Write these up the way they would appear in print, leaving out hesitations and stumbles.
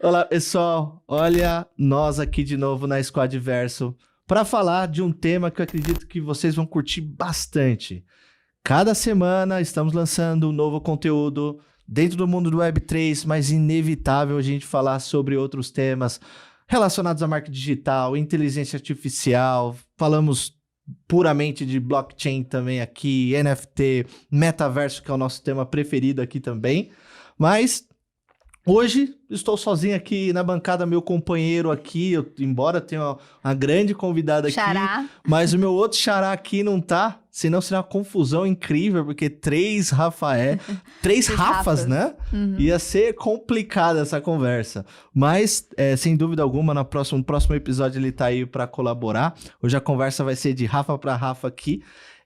Olá, pessoal. Olha, nós aqui de novo na Squad Verso para falar de um tema que eu acredito que vocês vão curtir bastante. Cada semana estamos lançando um novo conteúdo dentro do mundo do Web3, mas inevitável a gente falar sobre outros temas relacionados à marketing digital, inteligência artificial, falamos puramente de blockchain também aqui, NFT, metaverso, que é o nosso tema preferido aqui também, mas hoje estou sozinho aqui na bancada, meu companheiro aqui, embora tenha uma grande convidada aqui, Xará. mas o meu outro xará aqui não tá, senão seria uma confusão incrível, porque três Rafas, né? Uhum. Ia ser complicada essa conversa, mas sem dúvida alguma, no próximo episódio ele tá aí para colaborar. Hoje a conversa vai ser de Rafa para Rafa aqui,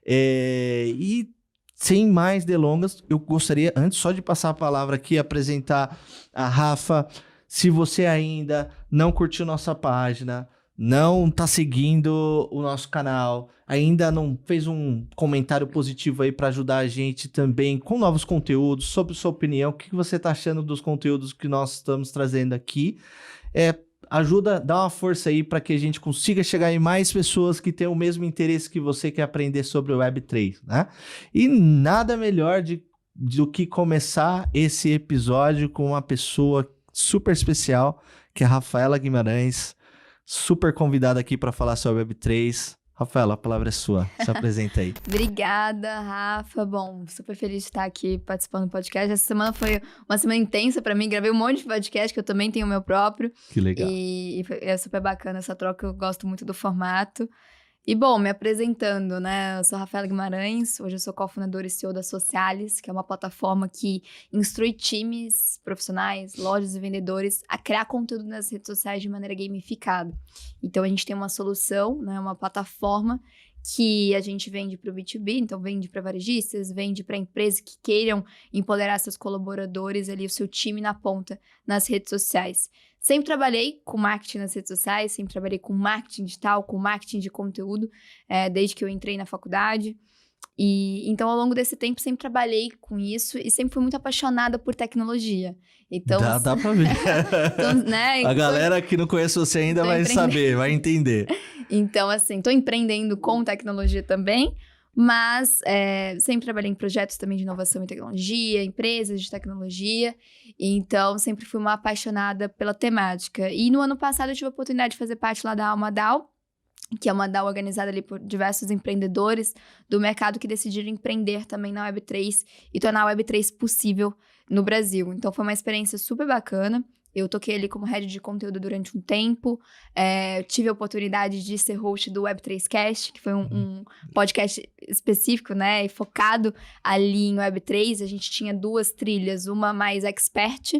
e sem mais delongas, eu gostaria, antes só de passar a palavra aqui, apresentar a Rafa. Se você ainda não curtiu nossa página, não tá seguindo o nosso canal, ainda não fez um comentário positivo aí para ajudar a gente também com novos conteúdos, sobre sua opinião, o que você tá achando dos conteúdos que nós estamos trazendo aqui, ajuda, dá uma força aí para que a gente consiga chegar em mais pessoas que têm o mesmo interesse que você quer aprender sobre o Web3, né? E nada melhor do que começar esse episódio com uma pessoa super especial, que é a Rafaela Guimarães, super convidada aqui para falar sobre Web3. Rafaela, a palavra é sua. Se apresenta aí. Obrigada, Rafa. Bom, super feliz de estar aqui participando do podcast. Essa semana foi uma semana intensa pra mim. Gravei um monte de podcast, que eu também tenho o meu próprio. Que legal. E é super bacana essa troca. Eu gosto muito do formato. E, bom, me apresentando, né? Eu sou Rafaela Guimarães. Hoje eu sou cofundadora e CEO da Socialis, que é uma plataforma que instrui times profissionais, lojas e vendedores a criar conteúdo nas redes sociais de maneira gamificada. Então, a gente tem uma solução, né? Uma plataforma que a gente vende para o B2B, então vende para varejistas, vende para empresas que queiram empoderar seus colaboradores ali, o seu time na ponta, nas redes sociais. Sempre trabalhei com marketing nas redes sociais, sempre trabalhei com marketing digital, com marketing de conteúdo, desde que eu entrei na faculdade. E então, ao longo desse tempo, sempre trabalhei com isso e sempre fui muito apaixonada por tecnologia. Então, dá pra ver. Então, né, a galera que não conhece você ainda vai saber, vai entender. Então, assim, tô empreendendo com tecnologia também, mas sempre trabalhei em projetos também de inovação e tecnologia, empresas de tecnologia, então sempre fui uma apaixonada pela temática. E no ano passado eu tive a oportunidade de fazer parte lá da AlmaDAO, que é uma DAO organizada ali por diversos empreendedores do mercado que decidiram empreender também na Web3 e tornar a Web3 possível no Brasil. Então foi uma experiência super bacana. Eu toquei ali como head de conteúdo durante um tempo, tive a oportunidade de ser host do Web3 Cast, que foi um podcast específico, né, e focado ali em Web3. A gente tinha duas trilhas, uma mais expert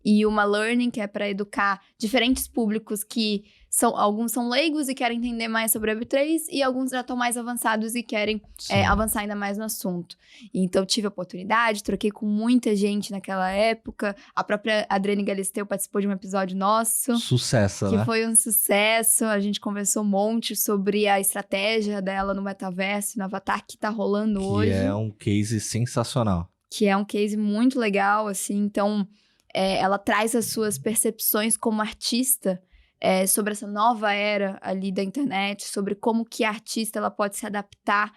e uma learning, que é para educar diferentes públicos que alguns são leigos e querem entender mais sobre Web3 e alguns já estão mais avançados e querem avançar ainda mais no assunto. Então, tive a oportunidade, troquei com muita gente naquela época. A própria Adriane Galisteu participou de um episódio nosso. Sucesso, que né? Foi um sucesso. A gente conversou um monte sobre a estratégia dela no metaverso, no Avatar, que tá rolando hoje. Que é um case sensacional. Que é um case muito legal, assim. Então, ela traz as suas percepções como artista sobre essa nova era ali da internet, sobre como que a artista ela pode se adaptar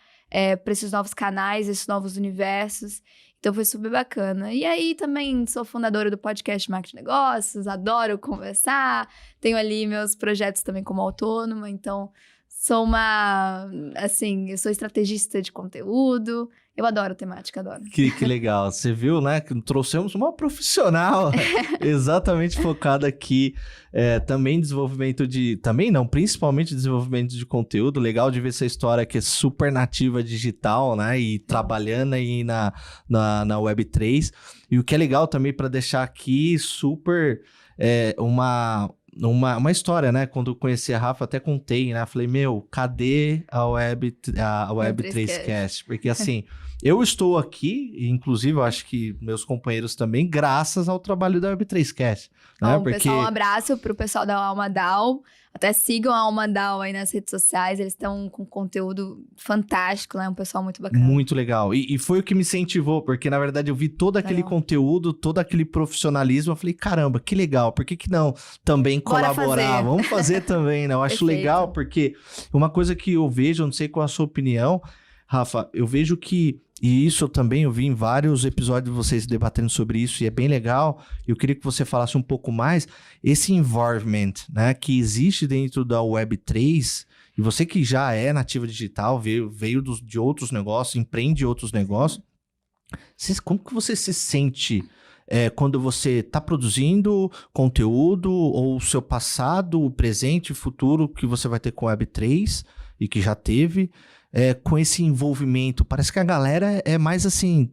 para esses novos canais, esses novos universos. Então foi super bacana. E aí também sou fundadora do podcast Marketing Negócios, adoro conversar, tenho ali meus projetos também como autônoma, então sou eu sou estrategista de conteúdo. Eu adoro temática, adoro. Que legal. Você viu, né? Que trouxemos uma profissional exatamente focada aqui. Também desenvolvimento principalmente desenvolvimento de conteúdo. Legal de ver essa história que é super nativa digital, né? E trabalhando aí na Web3. E o que é legal também para deixar aqui super uma história, né? Quando eu conheci a Rafa, até contei, né? Falei, cadê a Web3 Cast? Porque assim, eu estou aqui, inclusive eu acho que meus companheiros também, graças ao trabalho da Web3 Cast. Né? Pessoal, um abraço pro pessoal da AlmaDAO. Até sigam a Alma DAO aí nas redes sociais, eles estão com conteúdo fantástico, né? Um pessoal muito bacana. Muito legal. E foi o que me incentivou, porque na verdade eu vi todo aquele conteúdo, todo aquele profissionalismo, eu falei, caramba, que legal, por que não também Bora colaborar? fazer. Vamos fazer também, né? Eu acho legal, porque uma coisa que eu vejo, eu não sei qual a sua opinião, Rafa, eu vejo que, e isso eu vi em vários episódios de vocês debatendo sobre isso, e é bem legal, eu queria que você falasse um pouco mais, esse environment, né, que existe dentro da Web3, e você que já é nativa digital, veio de outros negócios, empreende outros negócios, como que você se sente quando você está produzindo conteúdo, ou o seu passado, o presente e futuro que você vai ter com a Web3, e que já teve, com esse envolvimento? Parece que a galera é mais assim,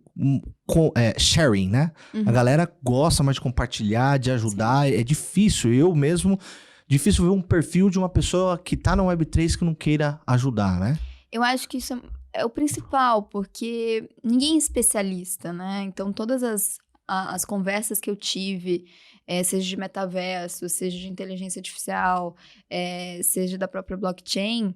sharing, né? A galera gosta mais de compartilhar, de ajudar. Sim. É difícil, difícil ver um perfil de uma pessoa que tá na Web3 que não queira ajudar, né? Eu acho que isso é o principal, porque ninguém é especialista, né? Então, todas as conversas que eu tive, seja de metaverso, seja de inteligência artificial, seja da própria blockchain,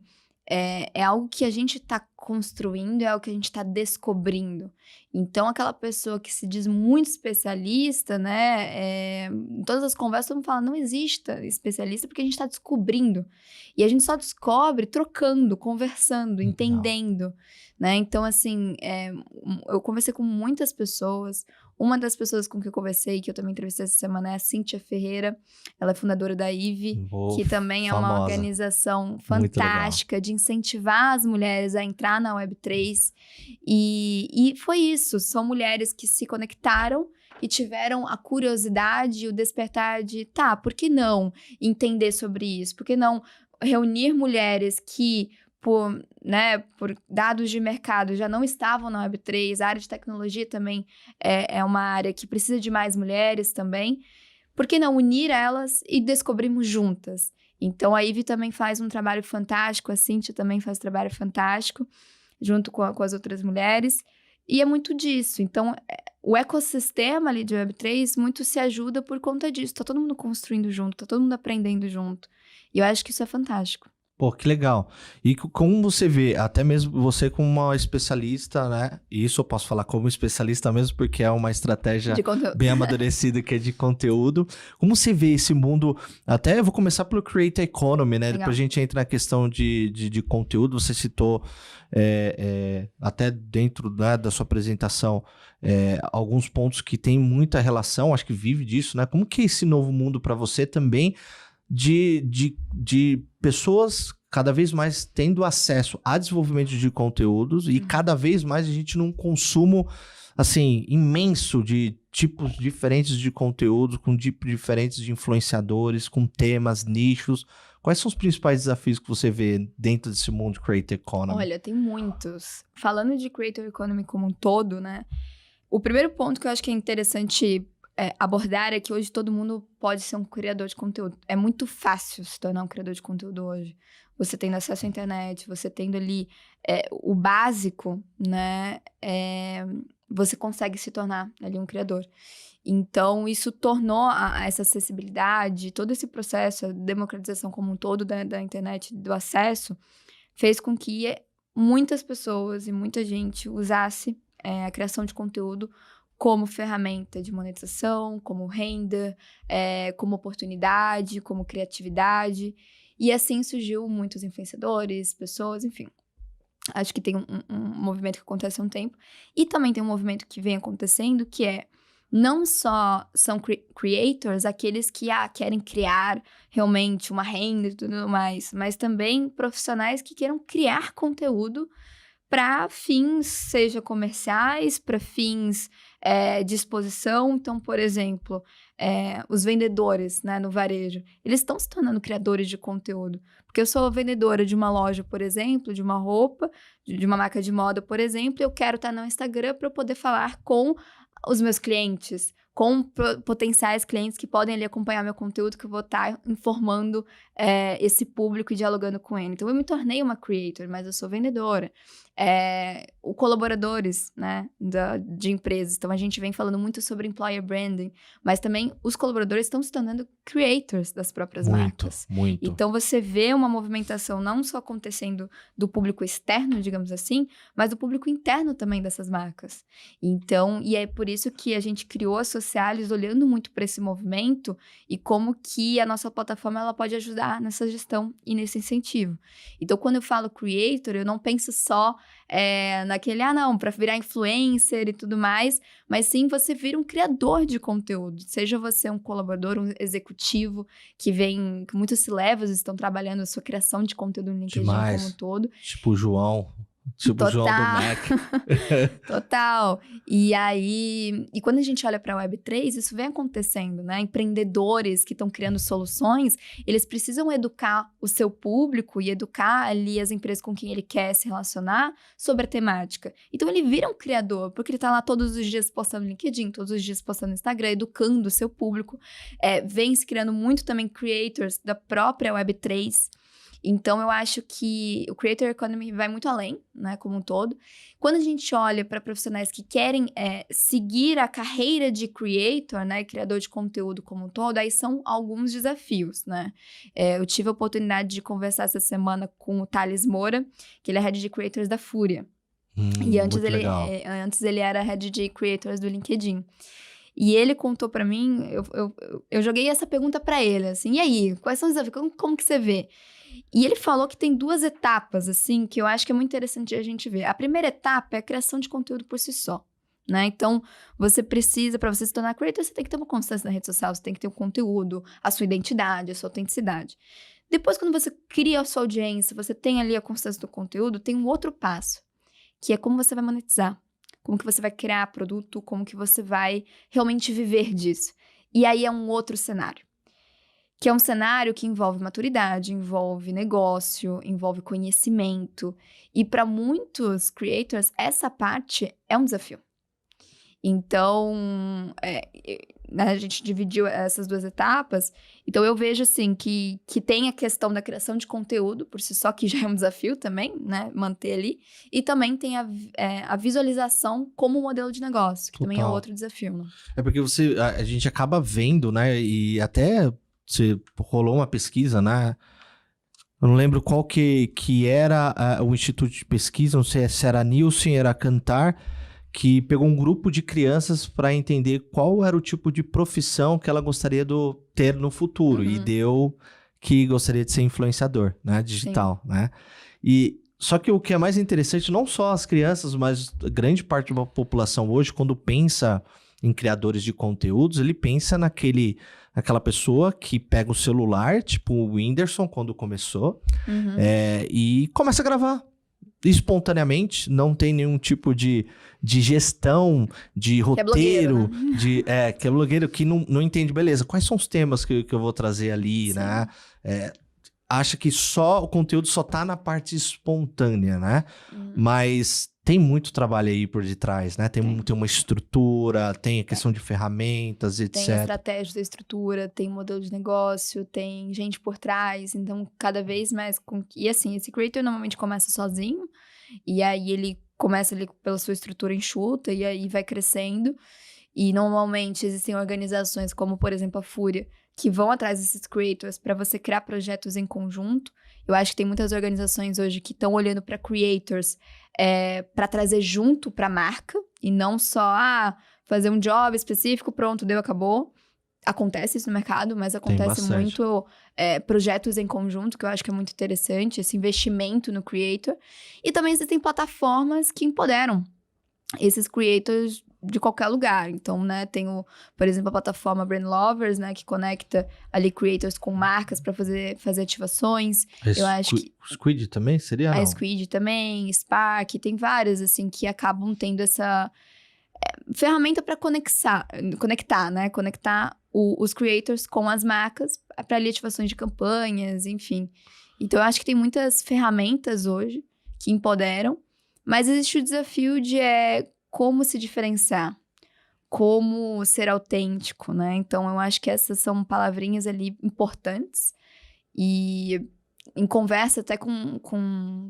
é algo que a gente está construindo, é algo que a gente está descobrindo. Então, aquela pessoa que se diz muito especialista, né? Em todas as conversas, todo mundo fala, não existe especialista, porque a gente está descobrindo. E a gente só descobre trocando, conversando, entendendo, né? Então, assim, eu conversei com muitas pessoas. Uma das pessoas com que eu conversei, que eu também entrevistei essa semana, é a Cíntia Ferreira. Ela é fundadora da IVE, que também é uma organização fantástica de incentivar as mulheres a entrar na Web3. E foi isso. São mulheres que se conectaram e tiveram a curiosidade e o despertar de, por que não entender sobre isso? Por que não reunir mulheres que, por dados de mercado, já não estavam na Web3, a área de tecnologia também é uma área que precisa de mais mulheres também. Por que não unir elas e descobrirmos juntas? Então, a IVE também faz um trabalho fantástico, a Cíntia também faz um trabalho fantástico, junto com as outras mulheres, e é muito disso. Então, o ecossistema ali de Web3 muito se ajuda por conta disso. Tá todo mundo construindo junto, tá todo mundo aprendendo junto. E eu acho que isso é fantástico. Pô, que legal. E como você vê, até mesmo você como uma especialista, né? E isso eu posso falar como especialista mesmo, porque é uma estratégia bem amadurecida que é de conteúdo. Como você vê esse mundo? Até eu vou começar pelo Creator Economy, né? Legal. Depois a gente entra na questão de conteúdo. Você citou até dentro da sua apresentação alguns pontos que tem muita relação, acho que vive disso, né? Como que é esse novo mundo para você também? De pessoas cada vez mais tendo acesso a desenvolvimento de conteúdos e cada vez mais a gente num consumo, assim, imenso de tipos diferentes de conteúdo, com tipos diferentes de influenciadores, com temas, nichos. Quais são os principais desafios que você vê dentro desse mundo de Creator Economy? Olha, tem muitos. Falando de Creator Economy como um todo, né? O primeiro ponto que eu acho que é interessante abordar é que hoje todo mundo pode ser um criador de conteúdo. É muito fácil se tornar um criador de conteúdo hoje. Você tendo acesso à internet, você tendo ali o básico, né? Você consegue se tornar ali um criador. Então, isso tornou essa acessibilidade, todo esse processo, a democratização como um todo da internet, do acesso, fez com que muitas pessoas e muita gente usasse a criação de conteúdo como ferramenta de monetização, como renda, como oportunidade, como criatividade. E assim surgiu muitos influenciadores, pessoas, enfim. Acho que tem um movimento que acontece há um tempo. E também tem um movimento que vem acontecendo, que não só são creators, aqueles que querem criar realmente uma renda e tudo mais, mas também profissionais que queiram criar conteúdo para fins, seja comerciais, para fins de exposição. Então, por exemplo, os vendedores, né, no varejo, eles estão se tornando criadores de conteúdo. Porque eu sou vendedora de uma loja, por exemplo, de uma roupa, de uma marca de moda, por exemplo, e eu quero estar no Instagram para eu poder falar com os meus clientes, com potenciais clientes que podem ali acompanhar meu conteúdo, que eu vou estar informando esse público e dialogando com ele. Então, eu me tornei uma creator, mas eu sou vendedora. Colaboradores, né, de empresas. Então, a gente vem falando muito sobre employer branding, mas também os colaboradores estão se tornando creators das próprias marcas. Muito. Então, você vê uma movimentação não só acontecendo do público externo, digamos assim, mas do público interno também dessas marcas. Então, e é por isso que a gente criou a Socialis olhando muito para esse movimento e como que a nossa plataforma ela pode ajudar nessa gestão e nesse incentivo. Então, quando eu falo creator, eu não penso só naquele, para virar influencer e tudo mais, mas sim você vira um criador de conteúdo. Seja você um colaborador, um executivo, que muitos C-levels estão trabalhando a sua criação de conteúdo no LinkedIn como um todo. Tipo o João. Tipo o João do Mac. Total. E aí, quando a gente olha para a Web3, isso vem acontecendo, né? Empreendedores que estão criando soluções, eles precisam educar o seu público e educar ali as empresas com quem ele quer se relacionar sobre a temática. Então, ele vira um criador, porque ele está lá todos os dias postando no LinkedIn, todos os dias postando no Instagram, educando o seu público. Vem se criando muito também creators da própria Web3. Então, eu acho que o Creator Economy vai muito além, né, como um todo. Quando a gente olha para profissionais que querem seguir a carreira de creator, né, criador de conteúdo como um todo, aí são alguns desafios, né? Eu tive a oportunidade de conversar essa semana com o Thales Moura, que ele é Head de Creators da Fúria. E antes ele era Head de Creators do LinkedIn. E ele contou para mim, eu joguei essa pergunta para ele, assim, e aí, quais são os desafios? Como que você vê? E ele falou que tem 2 etapas, assim, que eu acho que é muito interessante a gente ver. A primeira etapa é a criação de conteúdo por si só, né? Então, você precisa, para você se tornar creator, você tem que ter uma constância na rede social, você tem que ter um conteúdo, a sua identidade, a sua autenticidade. Depois, quando você cria a sua audiência, você tem ali a constância do conteúdo, tem um outro passo, que é como você vai monetizar, como que você vai criar produto, como que você vai realmente viver disso. E aí é um outro cenário. Que é um cenário que envolve maturidade, envolve negócio, envolve conhecimento. E para muitos creators, essa parte é um desafio. Então, a gente dividiu essas 2 etapas. Então, eu vejo, assim, que tem a questão da criação de conteúdo, por si só, que já é um desafio também, né? Manter ali. E também tem a visualização como modelo de negócio, que também é outro desafio, né? É porque a gente acaba vendo, né? E até... rolou uma pesquisa, né? Eu não lembro qual que era o instituto de pesquisa, não sei se era a Nielsen, era a Kantar, que pegou um grupo de crianças para entender qual era o tipo de profissão que ela gostaria de ter no futuro. E deu que gostaria de ser influenciador, né? Digital, né? Só que o que é mais interessante, não só as crianças, mas grande parte da população hoje, quando pensa em criadores de conteúdos, ele pensa naquela pessoa que pega o celular, tipo o Whindersson, quando começou, e começa a gravar espontaneamente, não tem nenhum tipo de gestão, de roteiro, que é blogueiro, que não entende, beleza, quais são os temas que eu vou trazer ali, né? Acha que o conteúdo só tá na parte espontânea, né? Mas tem muito trabalho aí por detrás, né? Tem uma estrutura, tem a questão de ferramentas, etc. Tem estratégia da estrutura, tem modelo de negócio, tem gente por trás. Então, cada vez mais... E assim, esse creator normalmente começa sozinho. E aí, ele começa ali pela sua estrutura enxuta. E aí, vai crescendo. E, normalmente, existem organizações como, por exemplo, a Fúria, que vão atrás desses creators para você criar projetos em conjunto. Eu acho que tem muitas organizações hoje que estão olhando para creators para trazer junto para a marca e não só fazer um job específico, pronto, deu, acabou. Acontece isso no mercado, mas acontece muito projetos em conjunto, que eu acho que é muito interessante, esse investimento no creator. E também existem plataformas que empoderam esses creators de qualquer lugar. Então, né, tem, por exemplo, a plataforma Brand Lovers, né, que conecta ali creators com marcas para fazer ativações. Eu acho que Squid também seria? A Squid também, Spark, tem várias, assim, que acabam tendo essa ferramenta para conectar, né, conectar os creators com as marcas para ali ativações de campanhas, enfim. Então, eu acho que tem muitas ferramentas hoje que empoderam, mas existe o desafio de como se diferenciar. como ser autêntico, né? Então, eu acho que essas são palavrinhas ali importantes. E em conversa até com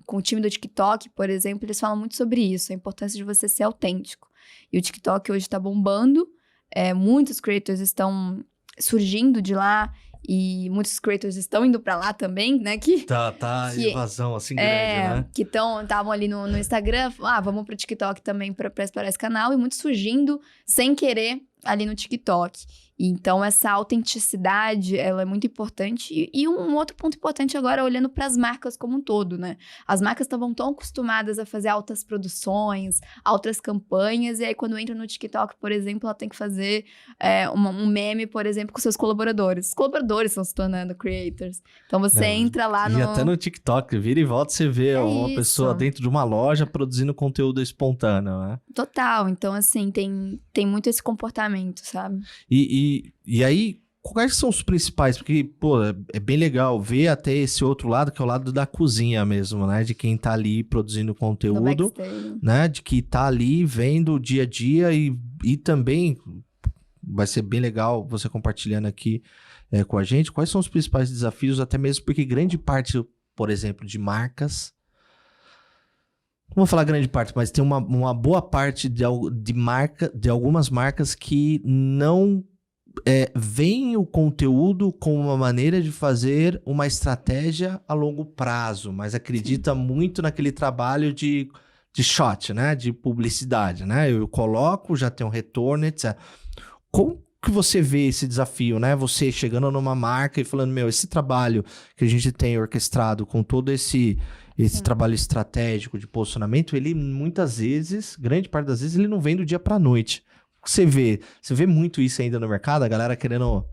o time do TikTok, por exemplo, eles falam muito sobre isso, a importância de você ser autêntico. E o TikTok hoje está bombando, muitos creators estão surgindo de lá, e muitos creators estão indo pra lá também, né? Tá invasão assim grande, né? Que estavam ali no Instagram, vamos pro TikTok também pra explorar esse canal, e muitos surgindo sem querer ali no TikTok. Então, essa autenticidade, ela é muito importante. E um outro ponto importante agora, olhando para as marcas como um todo, né? As marcas estavam tão acostumadas a fazer altas produções, altas campanhas, e aí quando entra no TikTok, por exemplo, ela tem que fazer um meme, por exemplo, com seus colaboradores. Os colaboradores estão se tornando creators. Então, você entra lá no... E até no TikTok, vira e volta, você vê uma pessoa dentro de uma loja produzindo conteúdo espontâneo, né? Total. Então, assim, tem muito esse comportamento, sabe? E aí, quais são os principais? Porque, pô, é bem legal ver até esse outro lado, que é o lado da cozinha mesmo, né? De quem tá ali produzindo conteúdo, né? De que tá ali vendo o dia a dia e também vai ser bem legal você compartilhando aqui com a gente. Quais são os principais desafios, até mesmo porque grande parte, por exemplo, de marcas... Não vou falar grande parte, mas tem uma boa parte de algumas marcas que não veem o conteúdo como uma maneira de fazer uma estratégia a longo prazo, mas acredita muito naquele trabalho de shot, né? De publicidade, né? Eu coloco, já tem um retorno, etc. Como que você vê esse desafio, né? Você chegando numa marca e falando, esse trabalho que a gente tem orquestrado com todo esse trabalho estratégico de posicionamento, ele muitas vezes, grande parte das vezes, ele não vem do dia pra noite. O que você vê? Você vê muito isso ainda no mercado? A galera querendo...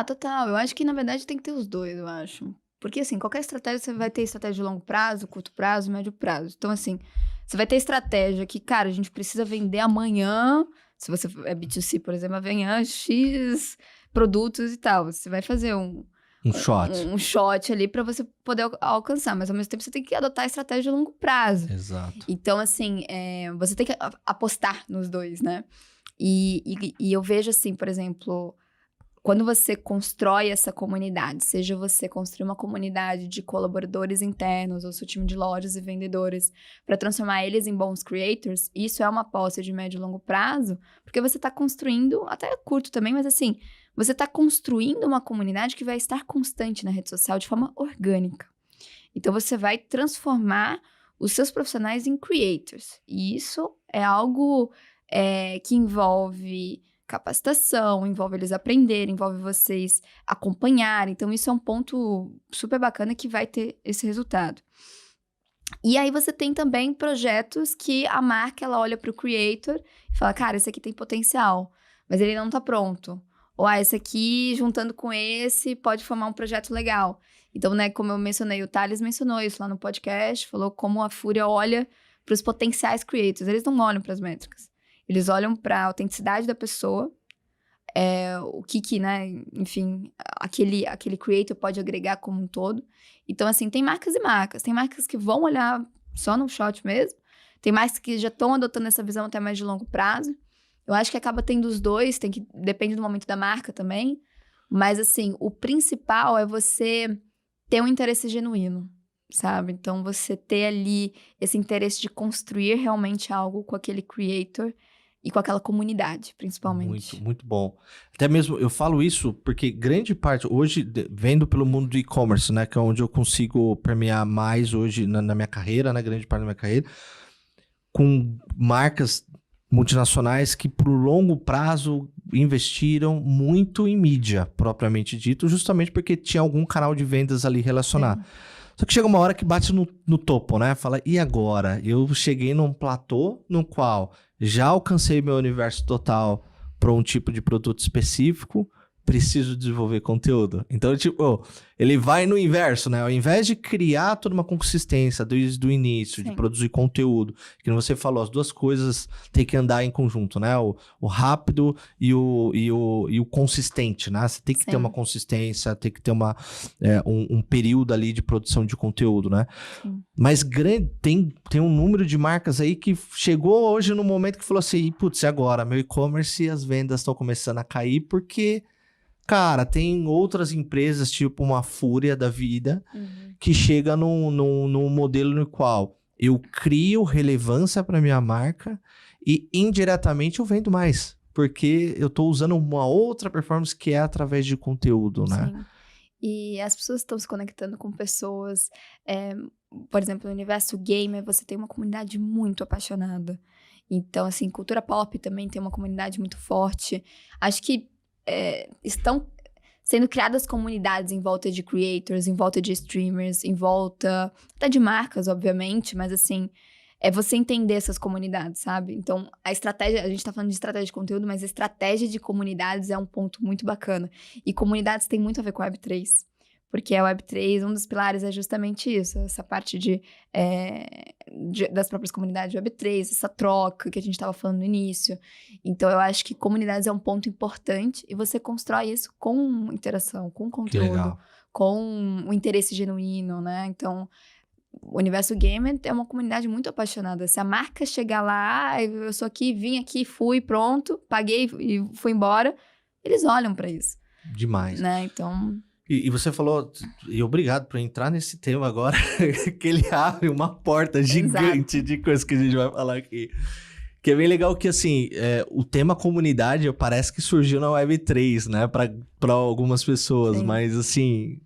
Total. Eu acho que, na verdade, tem que ter os dois, eu acho. Porque, assim, qualquer estratégia, você vai ter estratégia de longo prazo, curto prazo, médio prazo. Então, assim, você vai ter estratégia que, cara, a gente precisa vender amanhã, se você é B2C, por exemplo, amanhã X produtos e tal. Você vai fazer um shot ali para você poder alcançar, mas ao mesmo tempo você tem que adotar a estratégia de longo prazo. Exato. Então, assim, você tem que apostar nos dois, né? E eu vejo assim, por exemplo, quando você constrói essa comunidade, seja você construir uma comunidade de colaboradores internos ou seu time de lojas e vendedores para transformar eles em bons creators, isso é uma aposta de médio e longo prazo, porque você está construindo, até curto também, mas assim, você está construindo uma comunidade que vai estar constante na rede social de forma orgânica. Então, você vai transformar os seus profissionais em creators. E isso é algo que envolve capacitação, envolve eles aprenderem, envolve vocês acompanharem. Então, isso é um ponto super bacana que vai ter esse resultado. E aí, você tem também projetos que a marca, ela olha para o creator e fala, cara, esse aqui tem potencial, mas ele não está pronto. Ou, esse aqui, juntando com esse, pode formar um projeto legal. Então, né, como eu mencionei, o Thales mencionou isso lá no podcast, falou como a Fúria olha para os potenciais creators. Eles não olham para as métricas. Eles olham para a autenticidade da pessoa, o que, né, enfim, aquele creator pode agregar como um todo. Então, assim, tem marcas e marcas. Tem marcas que vão olhar só no shot mesmo. Tem marcas que já estão adotando essa visão até mais de longo prazo. Eu acho que acaba tendo os dois, depende do momento da marca também. Mas, assim, o principal é você ter um interesse genuíno, sabe? Então, você ter ali esse interesse de construir realmente algo com aquele creator e com aquela comunidade, principalmente. Muito, muito bom. Até mesmo, eu falo isso porque grande parte, hoje, vendo pelo mundo do e-commerce, né? Que é onde eu consigo permear mais hoje na minha carreira, né? Grande parte da minha carreira, com marcas multinacionais que, por longo prazo, investiram muito em mídia, propriamente dito, justamente porque tinha algum canal de vendas ali relacionado. Só que chega uma hora que bate no topo, né? Fala, e agora? Eu cheguei num platô no qual já alcancei meu universo total para um tipo de produto específico, preciso desenvolver conteúdo. Então, tipo, ele vai no inverso, né? Ao invés de criar toda uma consistência desde o início, de Sim. produzir conteúdo, que você falou, as duas coisas têm que andar em conjunto, né? O rápido e o consistente, né? Você tem que ter Sim. uma consistência, tem que ter um período ali de produção de conteúdo, né? Sim. Mas tem um número de marcas aí que chegou hoje no momento que falou assim, putz, e agora? Meu e-commerce e as vendas estão começando a cair porque... Cara, tem outras empresas, tipo uma Fúria da vida, que chega num modelo no qual eu crio relevância para minha marca e indiretamente eu vendo mais. Porque eu tô usando uma outra performance que é através de conteúdo, né? Sim. E as pessoas estão se conectando com pessoas. Por exemplo, no universo gamer, você tem uma comunidade muito apaixonada. Então, assim, cultura pop também tem uma comunidade muito forte. Acho que estão sendo criadas comunidades em volta de creators, em volta de streamers, em volta até de marcas, obviamente, mas assim, é você entender essas comunidades, sabe? Então, a estratégia, a gente tá falando de estratégia de conteúdo, mas a estratégia de comunidades é um ponto muito bacana. E comunidades tem muito a ver com a Web3. Porque a Web3, um dos pilares é justamente isso, essa parte das próprias comunidades de Web3, essa troca que a gente estava falando no início. Então, eu acho que comunidades é um ponto importante e você constrói isso com interação, com conteúdo, com o interesse genuíno, né? Então, o universo gamer é uma comunidade muito apaixonada. Se a marca chegar lá, eu sou aqui, vim aqui, fui, pronto, paguei e fui embora, eles olham para isso. Demais. Né? Então... E você falou, e obrigado por entrar nesse tema agora, que ele abre uma porta gigante de coisas que a gente vai falar aqui. Que é bem legal que, assim, o tema comunidade parece que surgiu na Web3, né? Pra algumas pessoas, Sim. mas, assim...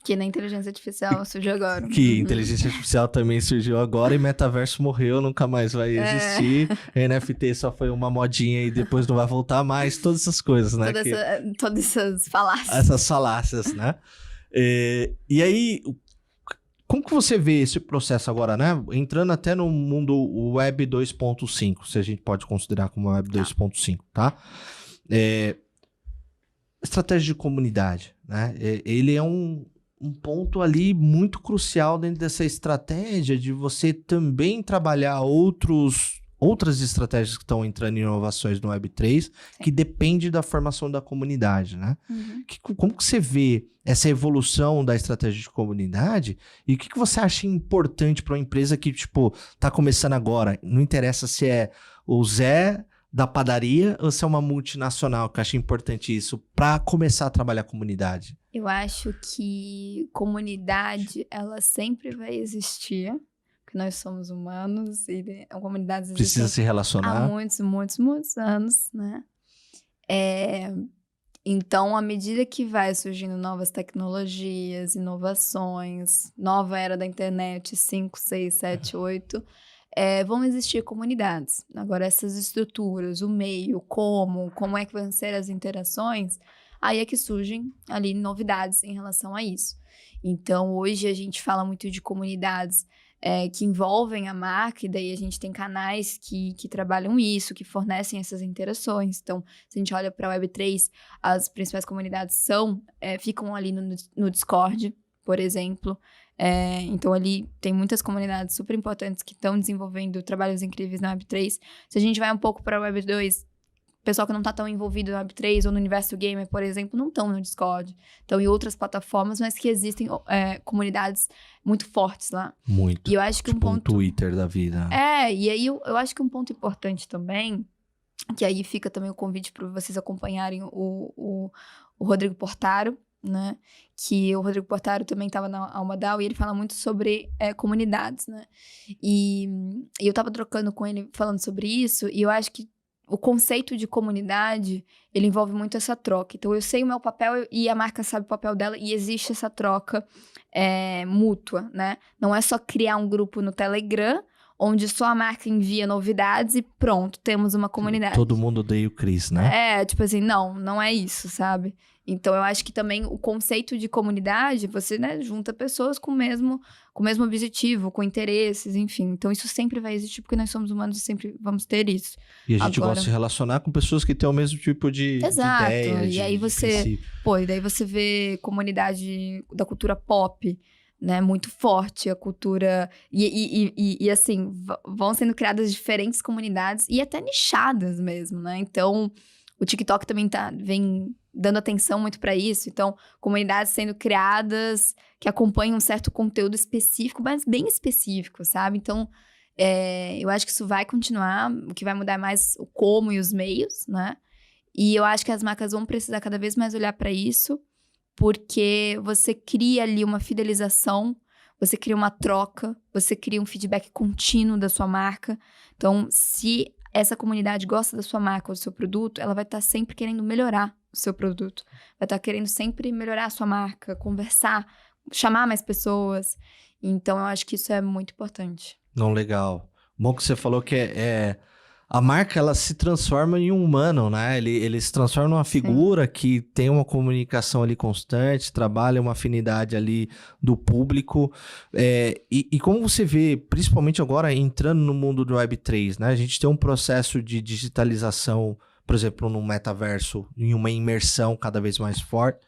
Que na inteligência artificial surgiu agora. Que inteligência artificial também surgiu agora e metaverso morreu, nunca mais vai existir. NFT só foi uma modinha e depois não vai voltar mais. Todas essas coisas, né? Todas essas falácias. Essas falácias, né? E aí... Como que você vê esse processo agora, né? Entrando até no mundo Web 2.5, se a gente pode considerar como Web 2.5, tá? Estratégia de comunidade, né? Ele é um ponto ali muito crucial dentro dessa estratégia de você também trabalhar outras estratégias que estão entrando em inovações no Web3, que depende da formação da comunidade, né? Como que você vê essa evolução da estratégia de comunidade e o que você acha importante para uma empresa que, tipo, tá começando agora? Não interessa se é o Zé da padaria ou se é uma multinacional, que eu acho importante isso, para começar a trabalhar a comunidade. Eu acho que comunidade, ela sempre vai existir. Nós somos humanos e a comunidade precisa se relacionar há muitos anos, né? Então, à medida que vai surgindo novas tecnologias, inovações, nova era da internet, 5, 6, 7, 8, vão existir comunidades. Agora, essas estruturas, o meio, como é que vão ser as interações, aí é que surgem ali novidades em relação a isso. Então, hoje a gente fala muito de comunidades que envolvem a marca, e daí a gente tem canais que trabalham isso, que fornecem essas interações. Então, se a gente olha para a Web3, as principais comunidades ficam ali no Discord, por exemplo. Então, ali tem muitas comunidades super importantes que estão desenvolvendo trabalhos incríveis na Web3. Se a gente vai um pouco para a Web2, pessoal que não está tão envolvido no Web3 ou no universo gamer, por exemplo, não estão no Discord. Estão em outras plataformas, mas que existem comunidades muito fortes lá. Muito. E eu acho que tipo um Twitter da vida. E aí eu acho que um ponto importante também, que aí fica também o convite para vocês acompanharem o Rodrigo Portaro, né? Que o Rodrigo Portaro também estava na Almadal e ele fala muito sobre comunidades, né? E eu estava trocando com ele falando sobre isso, e eu acho que o conceito de comunidade, ele envolve muito essa troca. Então, eu sei o meu papel e a marca sabe o papel dela, e existe essa troca mútua, né? Não é só criar um grupo no Telegram onde só a marca envia novidades e pronto, temos uma comunidade. Todo mundo odeia o Chris, né? Tipo assim, não é isso, sabe? Então, eu acho que também o conceito de comunidade, você, né, junta pessoas com o mesmo objetivo, com interesses, enfim. Então, isso sempre vai existir, porque nós somos humanos e sempre vamos ter isso. E a gente gosta de se relacionar com pessoas que têm o mesmo tipo de ideia, e aí você, e daí você vê comunidade da cultura pop, né, muito forte, a cultura... E assim, vão sendo criadas diferentes comunidades e até nichadas mesmo, né? Então, o TikTok também vem dando atenção muito para isso. Então, comunidades sendo criadas que acompanham um certo conteúdo específico, mas bem específico, sabe? Então, eu acho que isso vai continuar. O que vai mudar é mais o como e os meios, né? E eu acho que as marcas vão precisar cada vez mais olhar para isso, porque você cria ali uma fidelização, você cria uma troca, você cria um feedback contínuo da sua marca. Então, se essa comunidade gosta da sua marca ou do seu produto, ela vai estar sempre querendo melhorar o seu produto. Vai estar querendo sempre melhorar a sua marca, conversar, chamar mais pessoas. Então, eu acho que isso é muito importante. Não, legal. Bom que você falou que a marca, ela se transforma em um humano, né? Ele se transforma numa figura que tem uma comunicação ali constante, trabalha uma afinidade ali do público. E como você vê, principalmente agora entrando no mundo do Web3, né? A gente tem um processo de digitalização, por exemplo, no metaverso, em uma imersão cada vez mais forte.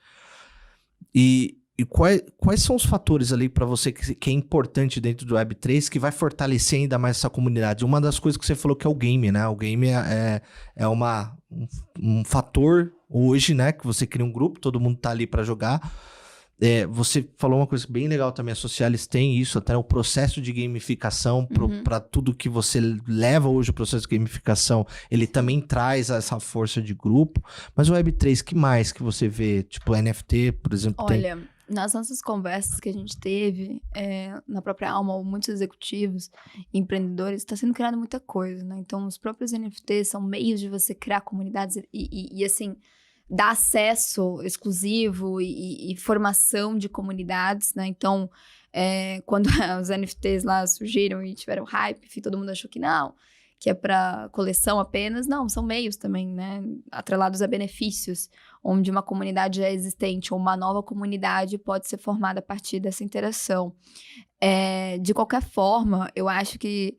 E quais são os fatores ali para você que é importante dentro do Web3 que vai fortalecer ainda mais essa comunidade? Uma das coisas que você falou que é o game, né? O game é um fator hoje, né? Que você cria um grupo, todo mundo tá ali para jogar. Você falou uma coisa bem legal também, a Socialis tem isso, até o processo de gamificação para tudo que você leva hoje, o processo de gamificação, ele também traz essa força de grupo. Mas o Web3, que mais que você vê? Tipo, NFT, por exemplo, Olha, nas nossas conversas que a gente teve, na própria Alma, muitos executivos, empreendedores, está sendo criada muita coisa, né? Então, os próprios NFTs são meios de você criar comunidades e assim, dar acesso exclusivo e formação de comunidades, né? Então, quando os NFTs lá surgiram e tiveram hype, todo mundo achou que não, que é para coleção apenas. Não, são meios também, né? Atrelados a benefícios, onde uma comunidade já existente ou uma nova comunidade pode ser formada a partir dessa interação. De qualquer forma, eu acho que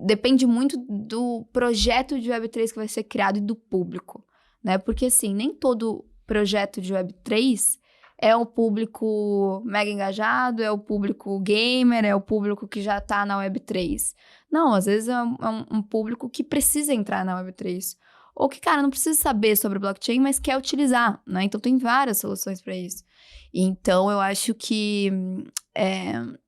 depende muito do projeto de Web3 que vai ser criado e do público, né? Porque, assim, nem todo projeto de Web3 é o público mega engajado, é o público gamer, é o público que já tá na Web3. Não, às vezes é um público que precisa entrar na Web3. Ou que, cara, não precisa saber sobre blockchain, mas quer utilizar, né? Então, tem várias soluções para isso. Então, eu acho que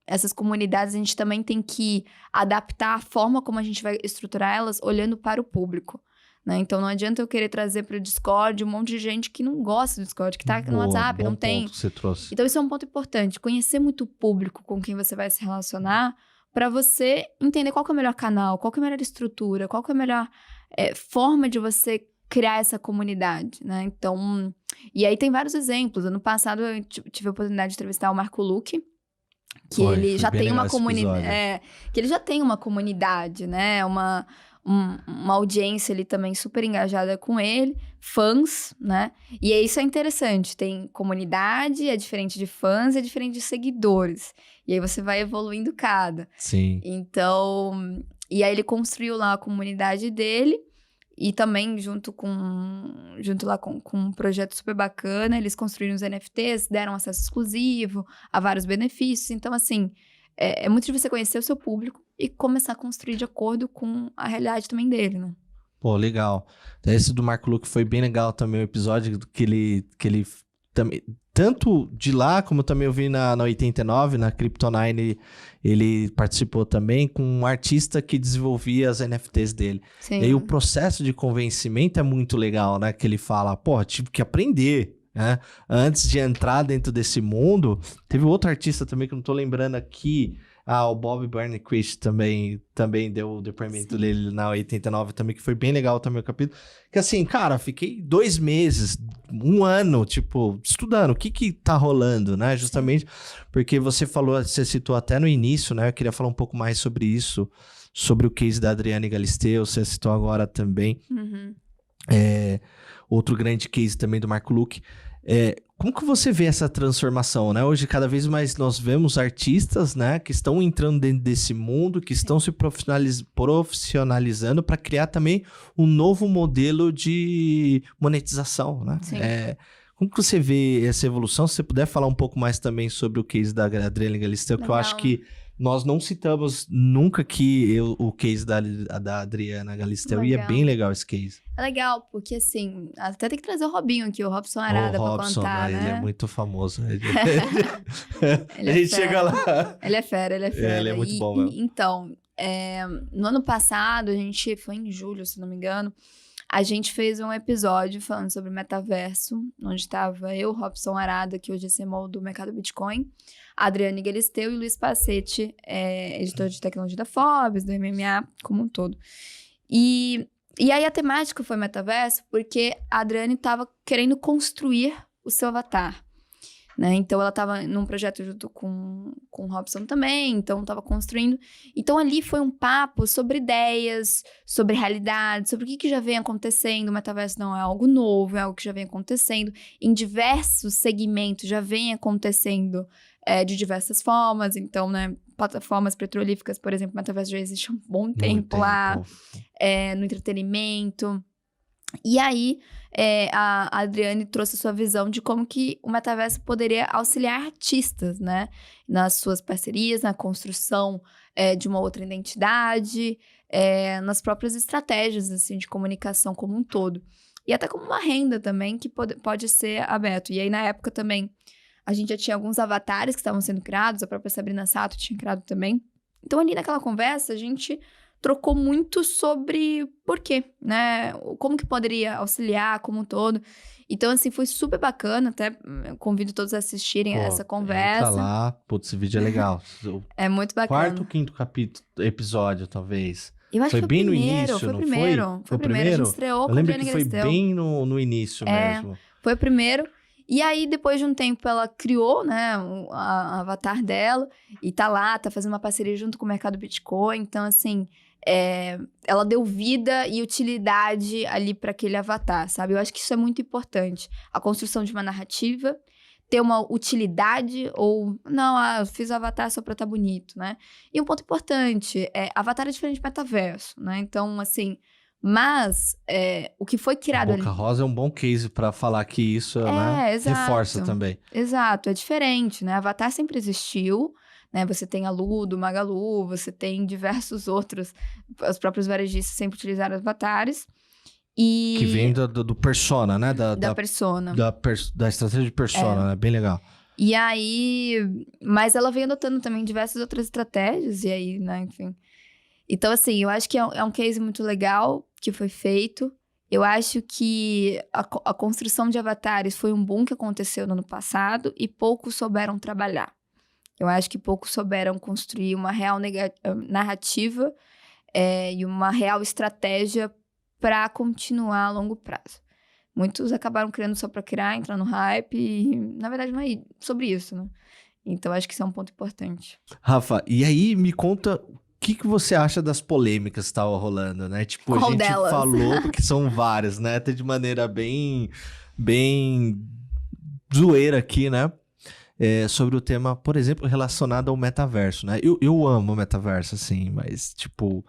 essas comunidades, a gente também tem que adaptar a forma como a gente vai estruturar elas, olhando para o público, né? Então, não adianta eu querer trazer para o Discord um monte de gente que não gosta do Discord, que tá no WhatsApp, não tem. Que você trouxe. Então, isso é um ponto importante. Conhecer muito o público com quem você vai se relacionar, para você entender qual que é o melhor canal, qual que é a melhor estrutura, qual que é a melhor forma de você criar essa comunidade, né? Então, e aí tem vários exemplos. Ano passado eu tive a oportunidade de entrevistar o Marco Luque, que ele já tem uma comunidade, que ele já tem uma comunidade, né? Uma audiência ali também super engajada com ele, fãs, né? E isso é interessante, tem comunidade, é diferente de fãs, é diferente de seguidores. E aí você vai evoluindo cada. Sim. Então, e aí ele construiu lá a comunidade dele, e também junto lá com um projeto super bacana, eles construíram os NFTs, deram acesso exclusivo a vários benefícios. Então, assim, é muito de você conhecer o seu público e começar a construir de acordo com a realidade também dele, né? Pô, legal. Esse do Marco Luque foi bem legal também, o episódio que ele também, tanto de lá, como também eu vi na 89, na Crypto9, ele participou também com um artista que desenvolvia as NFTs dele. Sim. E aí o processo de convencimento é muito legal, né? Que ele fala, pô, tive que aprender, né? Antes de entrar dentro desse mundo, teve outro artista também que eu não tô lembrando aqui, O Bob Burnquist também deu o depoimento dele na 89 também, que foi bem legal também o capítulo. Que assim, cara, fiquei 2 meses, 1 ano, tipo, estudando o que tá rolando, né? Justamente porque você citou até no início, né? Eu queria falar um pouco mais sobre isso, sobre o case da Adriane Galisteu, você citou agora também. Uhum. Outro grande case também do Marco Luque. Como que você vê essa transformação, né? Hoje, cada vez mais nós vemos artistas, né, que estão entrando dentro desse mundo, que estão se profissionalizando para criar também um novo modelo de monetização, né? Sim. Como que você vê essa evolução? Se você puder falar um pouco mais também sobre o case da Adriane Galisteu, que eu acho que nós não citamos nunca aqui o case da Adriana Galisteu, e é bem legal esse case. É legal, porque assim, até tem que trazer o Robinho aqui, o Robson Arada, pra contar, né? Ele é muito famoso. Ele a gente chega lá. Ele é fera. Ele é muito bom mesmo. Então, no ano passado, foi em julho, se não me engano, a gente fez um episódio falando sobre metaverso, onde estava eu, Robson Arada, que hoje é CMO do mercado Bitcoin, a Adriane Galisteu e o Luiz Pacete, editor de tecnologia da Forbes, do MMA, como um todo. E aí a temática foi metaverso porque a Adriane estava querendo construir o seu avatar, né? Então ela estava num projeto junto com o Robson também, então estava construindo. Então ali foi um papo sobre ideias, sobre realidade, sobre o que já vem acontecendo. O metaverso não é algo novo, é algo que já vem acontecendo. Em diversos segmentos já vem acontecendo de diversas formas. Então, né, plataformas petrolíferas, por exemplo, o metaverso já existe há um bom tempo lá, no entretenimento. E aí, a Adriane trouxe a sua visão de como que o metaverso poderia auxiliar artistas, né? Nas suas parcerias, na construção de uma outra identidade, nas próprias estratégias, assim, de comunicação como um todo. E até como uma renda também, que pode ser aberto. E aí, na época também, a gente já tinha alguns avatares que estavam sendo criados, a própria Sabrina Sato tinha criado também. Então, ali naquela conversa, a gente trocou muito sobre por quê, né? Como que poderia auxiliar como um todo. Então, assim, foi super bacana. Até convido todos a assistirem essa conversa. Entra lá. Putz, esse vídeo é legal. É muito bacana. 4º, 5º episódio, talvez. Eu acho foi que bem no início, foi não primeiro. Foi o primeiro. A gente estreou com Eu lembro Adriane que foi Galisteu. bem no início mesmo. Foi o primeiro. E aí, depois de um tempo, ela criou, né, a avatar dela. E tá lá, tá fazendo uma parceria junto com o mercado Bitcoin. Então, assim, ela deu vida e utilidade ali para aquele avatar, sabe? Eu acho que isso é muito importante. A construção de uma narrativa, ter uma utilidade ou... Não, eu fiz o avatar só pra estar bonito, né? E um ponto importante, avatar é diferente de metaverso, né? Então, assim... Mas, o que foi criado ali... Boca Rosa é um bom case para falar que isso, né, exato, reforça também. Exato, é diferente, né? Avatar sempre existiu, né? Você tem a Ludo, Magalu, você tem diversos outros... Os próprios varejistas sempre utilizaram avatares. E... Que vem do persona, né? Da persona. Da estratégia de persona, né? Bem legal. E aí... Mas ela vem adotando também diversas outras estratégias, e aí, né, enfim... Então, assim, eu acho que é um case muito legal que foi feito. Eu acho que a construção de avatares foi um boom que aconteceu no ano passado e poucos souberam trabalhar. Eu acho que poucos souberam construir uma real narrativa e uma real estratégia para continuar a longo prazo. Muitos acabaram criando só para criar, entrar no hype e, na verdade, não é sobre isso, né? Então, acho que isso é um ponto importante. Rafa, e aí me conta... O que você acha das polêmicas que estavam rolando, né? Tipo, Qual a gente delas? falou, porque são várias, né? Até de maneira bem zoeira aqui, né? Sobre o tema, por exemplo, relacionado ao metaverso, né? Eu amo o metaverso, assim, mas, tipo...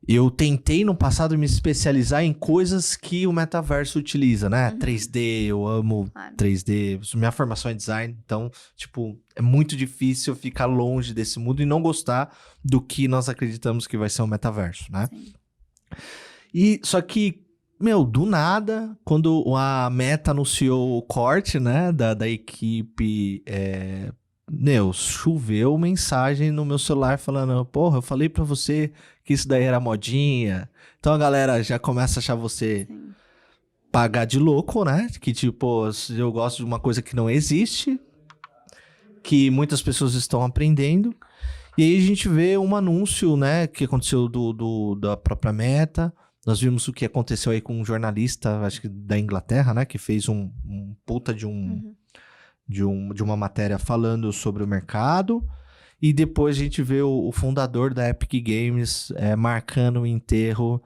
Eu tentei no passado me especializar em coisas que o metaverso utiliza, né? 3D, eu amo 3D. Minha formação é design, então, tipo, é muito difícil ficar longe desse mundo e não gostar do que nós acreditamos que vai ser o metaverso, né? Sim. E só que, do nada, quando a Meta anunciou o corte, né, da equipe... choveu mensagem no meu celular falando, porra, eu falei pra você que isso daí era modinha. Então a galera já começa a achar você pagar de louco, né? Que tipo, eu gosto de uma coisa que não existe, que muitas pessoas estão aprendendo. E aí a gente vê um anúncio, né, que aconteceu da própria Meta. Nós vimos o que aconteceu aí com um jornalista, acho que da Inglaterra, né, que fez um puta de uma matéria falando sobre o mercado. E depois a gente vê o fundador da Epic Games marcando o enterro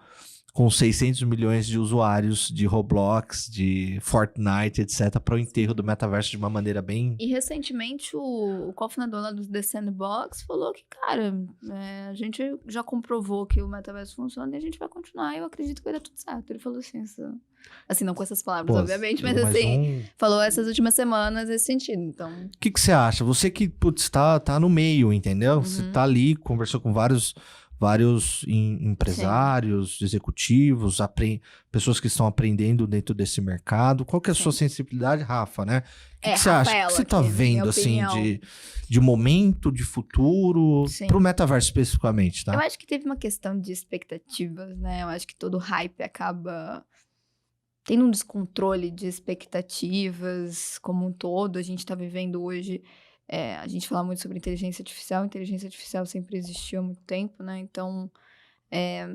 com 600 milhões de usuários de Roblox, de Fortnite, etc., para o enterro do metaverso de uma maneira bem... E recentemente o cofundador lá do The Sandbox falou que, cara, a gente já comprovou que o metaverso funciona e a gente vai continuar. Eu acredito que vai dar tudo certo. Ele falou assim, não com essas palavras, obviamente, mas assim, falou essas últimas semanas nesse sentido, então... O que você acha? Você que, putz, tá no meio, entendeu? Você tá ali, conversou com vários empresários, executivos, pessoas que estão aprendendo dentro desse mercado. Qual que é a sua sensibilidade, Rafa, né? O que você acha? O que você tá vendo, assim, de momento, de futuro, pro metaverso especificamente, tá? Eu acho que teve uma questão de expectativas, né? Eu acho que todo hype acaba tendo um descontrole de expectativas como um todo. A gente tá vivendo hoje... a gente fala muito sobre inteligência artificial sempre existiu há muito tempo, né? Então,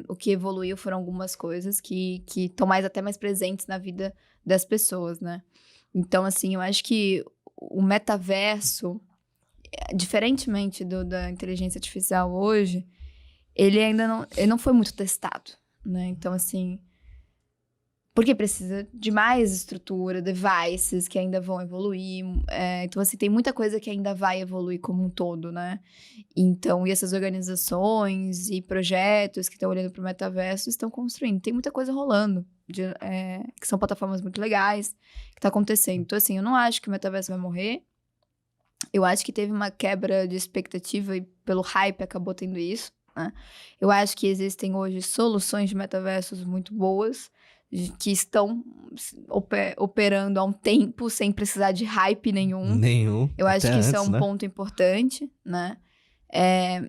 o que evoluiu foram algumas coisas que estão até mais presentes na vida das pessoas, né? Então, assim, eu acho que o metaverso, diferentemente da inteligência artificial hoje, ele não foi muito testado, né? Então, assim... Porque precisa de mais estrutura, devices que ainda vão evoluir. Então, assim, tem muita coisa que ainda vai evoluir como um todo, né? Então, e essas organizações e projetos que estão olhando para o metaverso estão construindo. Tem muita coisa rolando, que são plataformas muito legais, que está acontecendo. Então, assim, eu não acho que o metaverso vai morrer. Eu acho que teve uma quebra de expectativa e pelo hype acabou tendo isso, né? Eu acho que existem hoje soluções de metaversos muito boas, que estão operando há um tempo sem precisar de hype nenhum. Eu acho que isso é um ponto importante, né?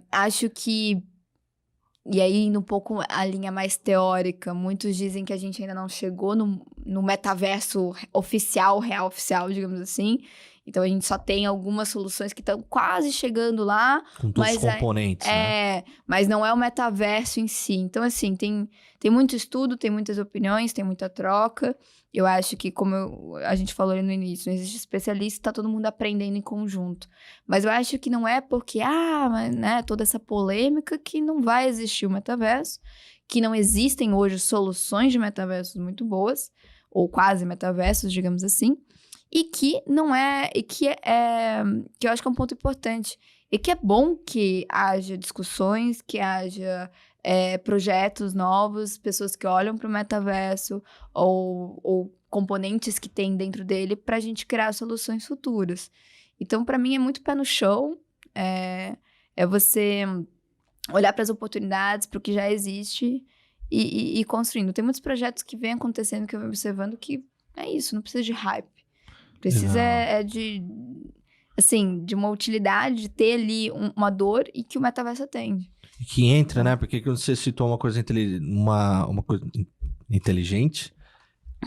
Acho que... E aí, indo um pouco a linha mais teórica, muitos dizem que a gente ainda não chegou no metaverso real oficial, digamos assim. Então, a gente só tem algumas soluções que estão quase chegando lá. Com todos os componentes, né? Mas não é o metaverso em si. Então, assim, tem muito estudo, tem muitas opiniões, tem muita troca. Eu acho que, como a gente falou ali no início, não existe especialista, tá todo mundo aprendendo em conjunto. Mas eu acho que não é porque, né, toda essa polêmica que não vai existir o metaverso, que não existem hoje soluções de metaversos muito boas, ou quase metaversos, digamos assim. E que não é... E que que eu acho que é um ponto importante. E que é bom que haja discussões, que haja projetos novos, pessoas que olham para o metaverso ou componentes que tem dentro dele para a gente criar soluções futuras. Então, para mim, é muito pé no chão. É você olhar para as oportunidades, para o que já existe e construindo. Tem muitos projetos que vêm acontecendo, que eu venho observando, que é isso, não precisa de hype. Precisa de uma utilidade, de ter ali uma dor e que o metaverso atende. Que entra, né? Porque você citou uma coisa inteligente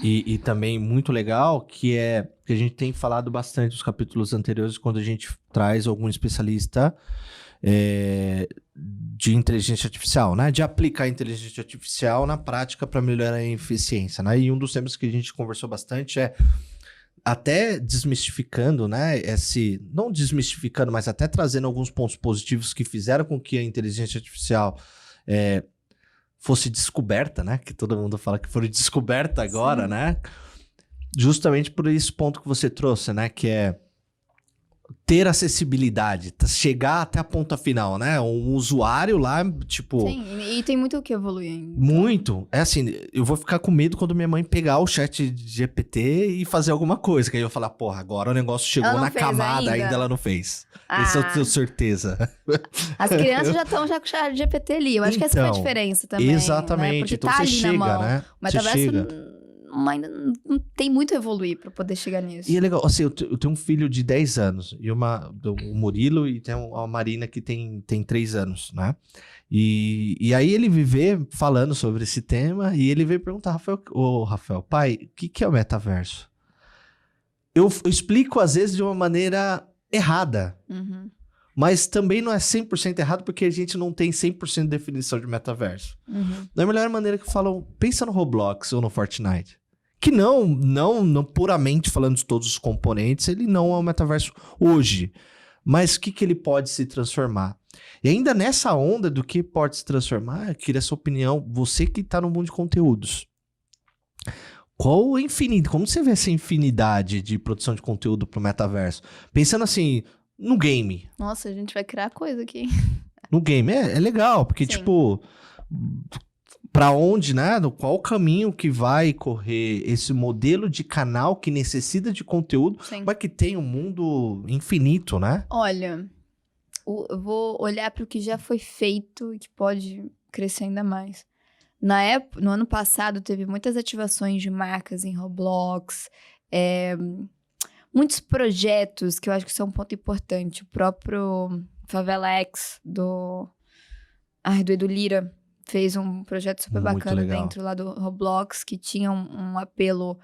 e também muito legal, que é que a gente tem falado bastante nos capítulos anteriores, quando a gente traz algum especialista de inteligência artificial, né? De aplicar a inteligência artificial na prática para melhorar a eficiência, né? E um dos temas que a gente conversou bastante até desmistificando, né, não desmistificando, mas até trazendo alguns pontos positivos que fizeram com que a inteligência artificial fosse descoberta, né, que todo mundo fala que foi descoberta agora, né, justamente por esse ponto que você trouxe, né, que é ter acessibilidade, chegar até a ponta final, né? Um usuário lá, tipo... Sim, e tem muito o que evoluir ainda. Muito. Assim, eu vou ficar com medo quando minha mãe pegar o chat GPT e fazer alguma coisa, que aí eu vou falar, porra, agora o negócio chegou na camada, ainda ela não fez. Isso eu tenho certeza. As crianças já estão com o chat GPT ali. Eu acho que essa foi a diferença também. Exatamente. Né? Porque então tá você ali chega, na mão. né? O metaverso ainda não tem muito a evoluir para poder chegar nisso. E é legal, assim, eu tenho um filho de 10 anos, e o Murilo, e tem a Marina que tem 3 anos, né? E aí ele vive falando sobre esse tema, e ele veio perguntar, Rafael, pai, o que é o metaverso? Eu explico, às vezes, de uma maneira errada. Mas também não é 100% errado porque a gente não tem 100% de definição de metaverso. Da melhor maneira que falam, pensa no Roblox ou no Fortnite. Que não puramente falando de todos os componentes, ele não é um metaverso hoje. Mas o que ele pode se transformar? E ainda nessa onda do que pode se transformar, eu queria a sua opinião, você que está no mundo de conteúdos. Como você vê essa infinidade de produção de conteúdo para o metaverso? Pensando assim, no game. Nossa, a gente vai criar coisa aqui. No game, é legal, porque, Sim. tipo, pra onde, né? Qual o caminho que vai correr esse modelo de canal que necessita de conteúdo, Sim. mas que tem um mundo infinito, né? Olha, eu vou olhar para o que já foi feito e que pode crescer ainda mais. No ano passado, teve muitas ativações de marcas em Roblox, muitos projetos que eu acho que são um ponto importante. O próprio Favela X do Edu Lira fez um projeto super Muito bacana legal. dentro lá do Roblox, que tinha um apelo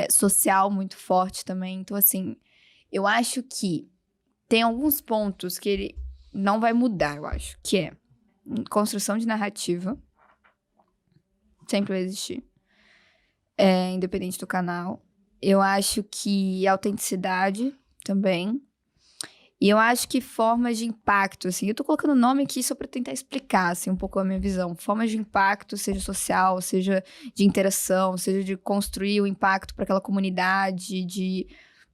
social muito forte também. Então, assim, eu acho que tem alguns pontos que ele não vai mudar, eu acho, que é construção de narrativa. Sempre vai existir. Independente do canal. Eu acho que autenticidade também. E eu acho que formas de impacto, assim. Eu tô colocando nome aqui só pra tentar explicar, assim, um pouco a minha visão. Formas de impacto, seja social, seja de interação, seja de construir o impacto para aquela comunidade de,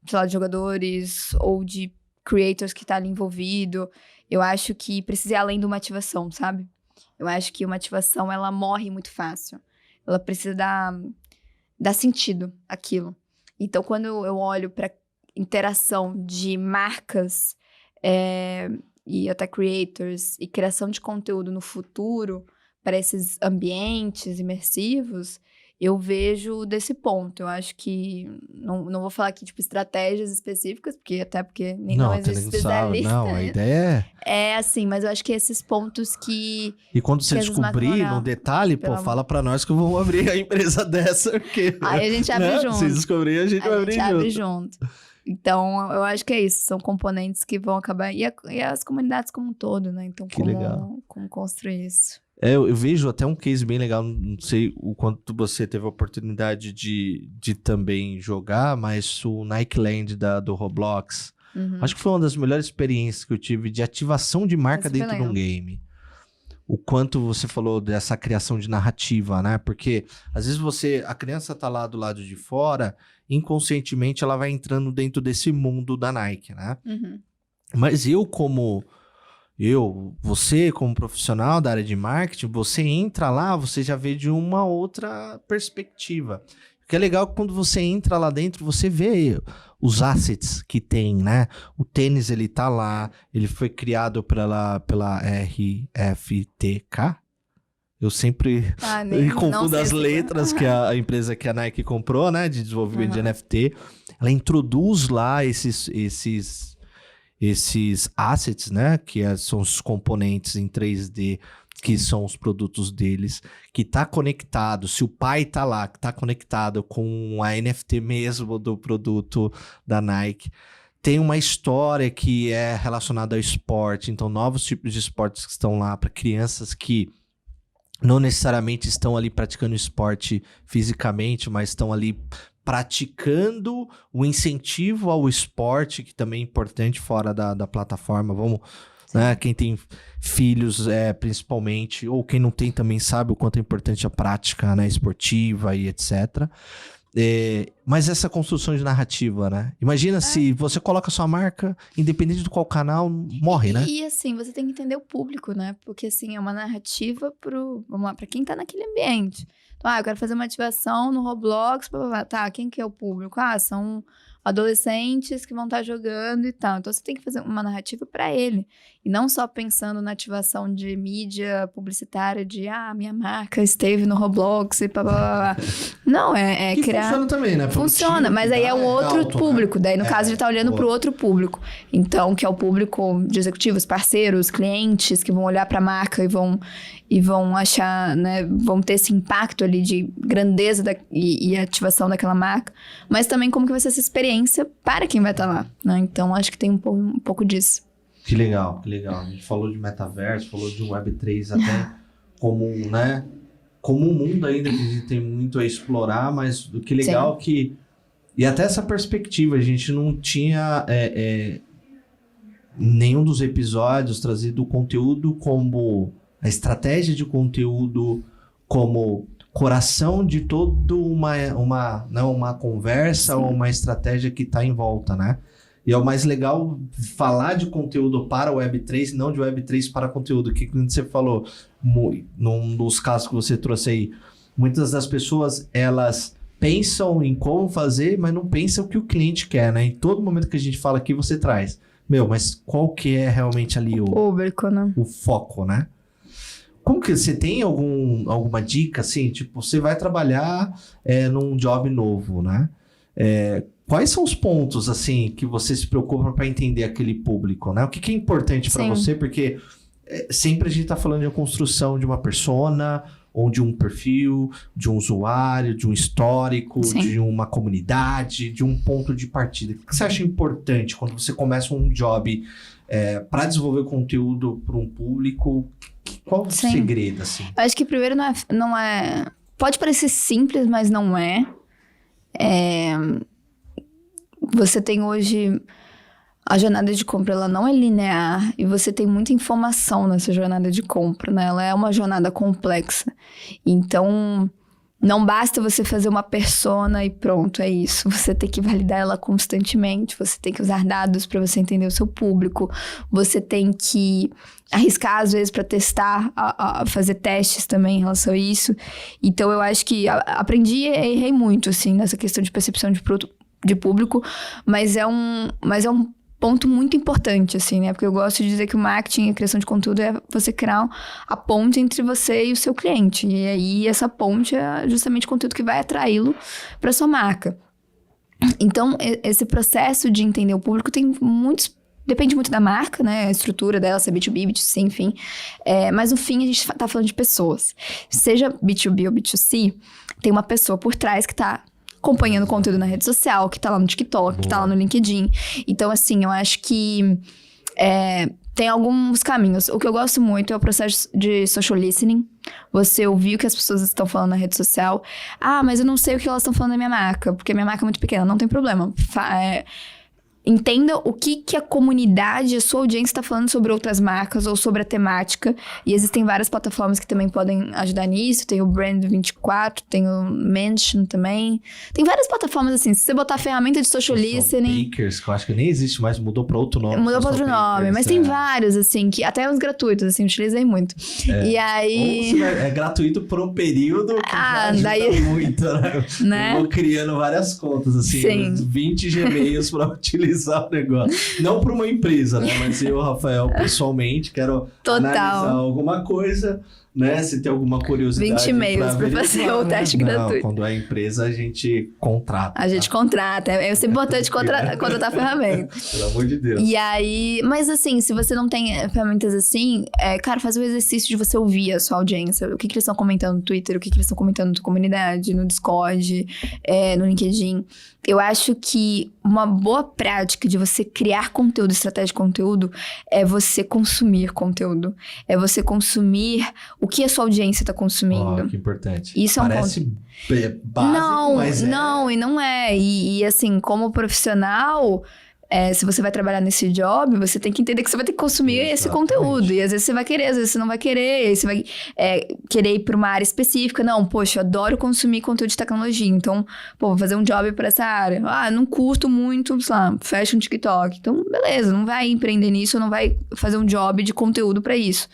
sei lá, de jogadores ou de creators que tá ali envolvido. Eu acho que precisa ir além de uma ativação, sabe? Eu acho que uma ativação, ela morre muito fácil. Ela precisa dar sentido àquilo. Então, quando eu olho para interação de marcas e até creators e criação de conteúdo no futuro para esses ambientes imersivos, eu vejo desse ponto. Eu acho que... Não vou falar aqui, tipo, estratégias específicas, porque não existe especialista. Não, a ideia É assim, mas eu acho que esses pontos que... E quando você que as marcas vão descobrir olhar. no detalhe, Pelo fala pra nós que vamos abrir a empresa dessa, porque... Aí a gente abre né? junto. Se descobrir, a gente vai A abrir gente abre junto. junto. Então, eu acho que é isso. São componentes que vão acabar... E as comunidades como um todo, né? Então, Que legal. como construir isso? Eu vejo até um case bem legal, não sei o quanto você teve a oportunidade de também jogar, mas o Nike Land do Roblox, acho que foi uma das melhores experiências que eu tive de ativação de marca Super dentro de um legal. game. O quanto você falou dessa criação de narrativa, né? Porque às vezes a criança tá lá do lado de fora, inconscientemente ela vai entrando dentro desse mundo da Nike, né? Mas você como profissional da área de marketing, você entra lá, você já vê de uma outra perspectiva. O que é legal quando você entra lá dentro, você vê os assets que tem, né? O tênis, ele tá lá, ele foi criado pela RFTK. Eu sempre confundo as letras que a empresa que a Nike comprou, né? De desenvolvimento de NFT. Ela introduz lá esses assets, né, que são os componentes em 3D, que são os produtos deles, que tá conectado, se o pai tá lá, que tá conectado com a NFT mesmo do produto da Nike, tem uma história que é relacionada ao esporte, então novos tipos de esportes que estão lá para crianças que não necessariamente estão ali praticando esporte fisicamente, mas estão ali praticando o incentivo ao esporte, que também é importante fora da plataforma. Vamos, né? Quem tem filhos, principalmente, ou quem não tem também sabe o quanto é importante a prática, né, esportiva e etc. Mas essa construção de narrativa, né? Imagina se você coloca sua marca, independente de qual canal, morre, né? E assim, você tem que entender o público, né? Porque assim, é uma narrativa pra quem tá naquele ambiente. Então, eu quero fazer uma ativação no Roblox, tá, quem que é o público? São adolescentes que vão estar jogando e tal. Então, você tem que fazer uma narrativa para ele. E não só pensando na ativação de mídia publicitária de, minha marca esteve no Roblox e blá. Não, que criar... funciona também, né? Funciona, mas aí é um outro público. Daí, no caso, ele tá olhando pro outro público. Então, que é o público de executivos, parceiros, clientes, que vão olhar pra marca e vão achar, né, vão ter esse impacto ali de grandeza e ativação daquela marca, mas também como que vai ser essa experiência para quem vai estar lá, né? Então, acho que tem um pouco disso. Que legal, que legal. A gente falou de metaverso, falou de Web3 até como, né? Como um mundo ainda que a gente tem muito a explorar, mas o que legal que... E até essa perspectiva, a gente não tinha nenhum dos episódios trazido o conteúdo como a estratégia de conteúdo, como coração de toda uma conversa ou uma estratégia que está em volta, né? E é o mais legal falar de conteúdo para o Web3, não de Web3 para conteúdo, que você falou, num dos casos que você trouxe aí, muitas das pessoas, elas pensam em como fazer, mas não pensam o que o cliente quer, né? Em todo momento que a gente fala aqui, você traz. Mas qual que é realmente ali público, né? O foco, né? Como que você tem alguma dica, assim? Tipo, você vai trabalhar num job novo, né? Quais são os pontos, assim, que você se preocupa para entender aquele público, né? O que é importante para você? Porque sempre a gente tá falando de uma construção de uma persona, ou de um perfil, de um usuário, de um histórico, de uma comunidade, de um ponto de partida. O que você acha importante quando você começa um job para desenvolver conteúdo para um público? Qual o segredo, assim? Eu acho que primeiro não é... Pode parecer simples, mas não é. Você tem hoje... A jornada de compra, ela não é linear e você tem muita informação nessa jornada de compra, né? Ela é uma jornada complexa. Então, não basta você fazer uma persona e pronto, é isso. Você tem que validar ela constantemente, você tem que usar dados para você entender o seu público, você tem que arriscar, às vezes, para testar, fazer testes também em relação a isso. Então, eu acho que aprendi e errei muito, assim, nessa questão de percepção de público, mas é um ponto muito importante, assim, né? Porque eu gosto de dizer que o marketing e a criação de conteúdo é você criar a ponte entre você e o seu cliente. E aí, essa ponte é justamente o conteúdo que vai atraí-lo para sua marca. Então, esse processo de entender o público depende muito da marca, né? A estrutura dela, se é B2B, B2C, enfim. Mas, no fim, a gente tá falando de pessoas. Seja B2B ou B2C, tem uma pessoa por trás que tá acompanhando conteúdo na rede social, que tá lá no TikTok, que tá lá no LinkedIn. Então, assim, eu acho que tem alguns caminhos. O que eu gosto muito é o processo de social listening. Você ouvir o que as pessoas estão falando na rede social. Mas eu não sei o que elas estão falando da minha marca, porque a minha marca é muito pequena. Não tem problema. Entenda o que a comunidade, a sua audiência está falando sobre outras marcas ou sobre a temática. E existem várias plataformas que também podem ajudar nisso. Tem o Brand24, tem o Mention também. Tem várias plataformas assim. Se você botar a ferramenta de social listening... Bakers, que eu acho que nem existe mais, mudou para outro nome. Mudou para outro nome, mas tem vários, assim, que até os gratuitos, assim, utilizei muito. E aí... É gratuito por um período que ajuda muito, né? Eu vou criando várias contas, assim, 20 Gmails para utilizar o negócio. Não para uma empresa, né? Mas eu, Rafael, pessoalmente, quero analisar alguma coisa, né? Se tem alguma curiosidade. 20 e-mails para fazer o teste gratuito. Quando é empresa, a gente contrata. A gente contrata. É sempre importante contratar ferramenta. Pelo amor de Deus. E aí... Mas assim, se você não tem ferramentas assim, cara, faz o exercício de você ouvir a sua audiência. O que eles estão comentando no Twitter, o que eles estão comentando na comunidade, no Discord, no LinkedIn. Eu acho que uma boa prática de você criar conteúdo, estratégia de conteúdo, é você consumir conteúdo. É você consumir o que a sua audiência está consumindo. Que importante. Isso parece básico, mas não, e não é. E assim, como profissional... se você vai trabalhar nesse job, você tem que entender que você vai ter que consumir esse conteúdo. E às vezes você vai querer, às vezes você não vai querer. Aí você vai querer ir para uma área específica. Não, poxa, eu adoro consumir conteúdo de tecnologia. Então, vou fazer um job para essa área. Não curto muito, sei lá, fecha um TikTok. Então, beleza, não vai empreender nisso, não vai fazer um job de conteúdo para isso.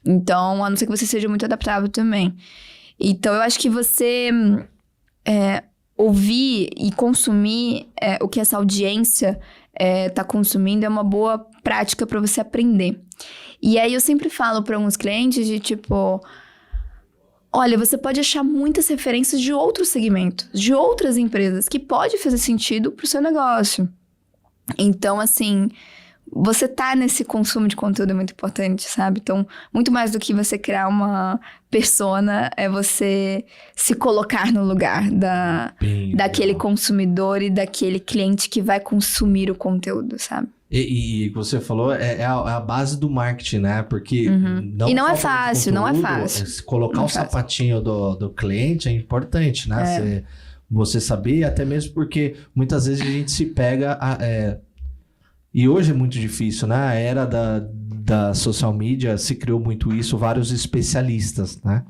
Então, a não ser que você seja muito adaptável também. Então, eu acho que você... ouvir e consumir o que essa audiência tá consumindo é uma boa prática para você aprender. E aí eu sempre falo para alguns clientes de tipo... Olha, você pode achar muitas referências de outros segmentos, de outras empresas, que pode fazer sentido pro seu negócio. Então, assim... Você tá nesse consumo de conteúdo é muito importante, sabe? Então, muito mais do que você criar uma persona, é você se colocar no lugar daquele consumidor e daquele cliente que vai consumir o conteúdo, sabe? E você falou, é a base do marketing, né? Porque E não é fácil, não é fácil. Colocar Não é o fácil. sapatinho do cliente é importante, né? Você saber, até mesmo porque muitas vezes a gente se pega... E hoje é muito difícil, né? A era da social media se criou muito isso, vários especialistas, né?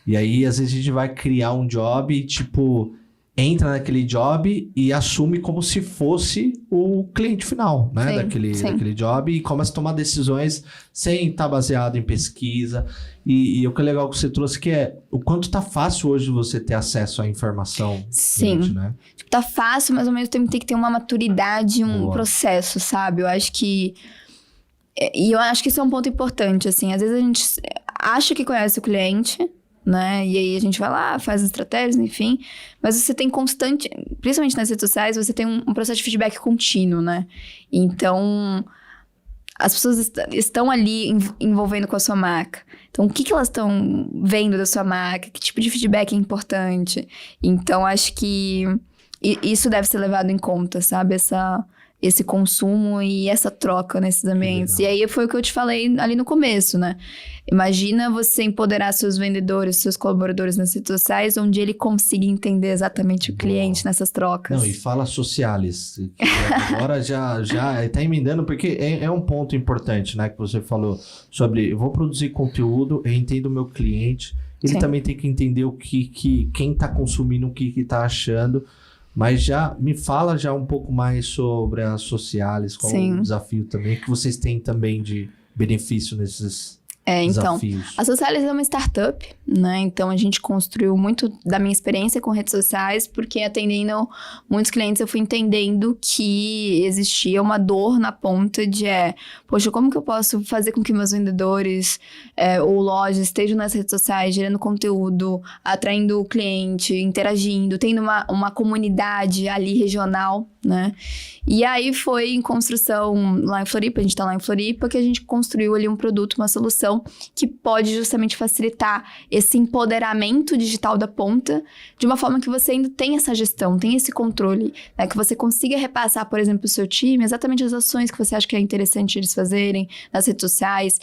E aí, às vezes, a gente vai criar um job e, tipo... entra naquele job e assume como se fosse o cliente final, né? Sim. Daquele job e começa a tomar decisões sem estar baseado em pesquisa. E o que é legal que você trouxe que é o quanto tá fácil hoje você ter acesso à informação. Sim. Cliente, né? Tá fácil, mas ao mesmo tempo tem que ter uma maturidade, um processo, sabe? Eu acho que... E eu acho que isso é um ponto importante, assim. Às vezes a gente acha que conhece o cliente... né? E aí a gente vai lá, faz estratégias, enfim. Mas você tem constante... Principalmente nas redes sociais, você tem um processo de feedback contínuo, né? Então, as pessoas estão ali envolvendo com a sua marca. Então, o que elas estão vendo da sua marca? Que tipo de feedback é importante? Então, acho que isso deve ser levado em conta, sabe? Esse consumo e essa troca nesses ambientes. E aí foi o que eu te falei ali no começo, né? Imagina você empoderar seus vendedores, seus colaboradores nas redes sociais, onde ele consiga entender exatamente o cliente nessas trocas. Não, e fala sociais. Agora já tá emendando, porque é um ponto importante, né? Que você falou sobre, eu vou produzir conteúdo, eu entendo o meu cliente, ele também tem que entender quem tá consumindo, o que tá achando. Mas já me fala já um pouco mais sobre as sociais, qual o desafio também, que vocês têm também de benefício nesses desafios. A Socialis é uma startup, né? Então, a gente construiu muito da minha experiência com redes sociais, porque atendendo muitos clientes, eu fui entendendo que existia uma dor na ponta de, poxa, como que eu posso fazer com que meus vendedores ou lojas estejam nas redes sociais, gerando conteúdo, atraindo o cliente, interagindo, tendo uma comunidade ali regional, né? E aí foi em construção lá em Floripa, a gente tá lá em Floripa, que a gente construiu ali um produto, uma solução que pode justamente facilitar esse empoderamento digital da ponta, de uma forma que você ainda tem essa gestão, tem esse controle, né? Que você consiga repassar, por exemplo, o seu time, exatamente as ações que você acha que é interessante eles fazerem nas redes sociais,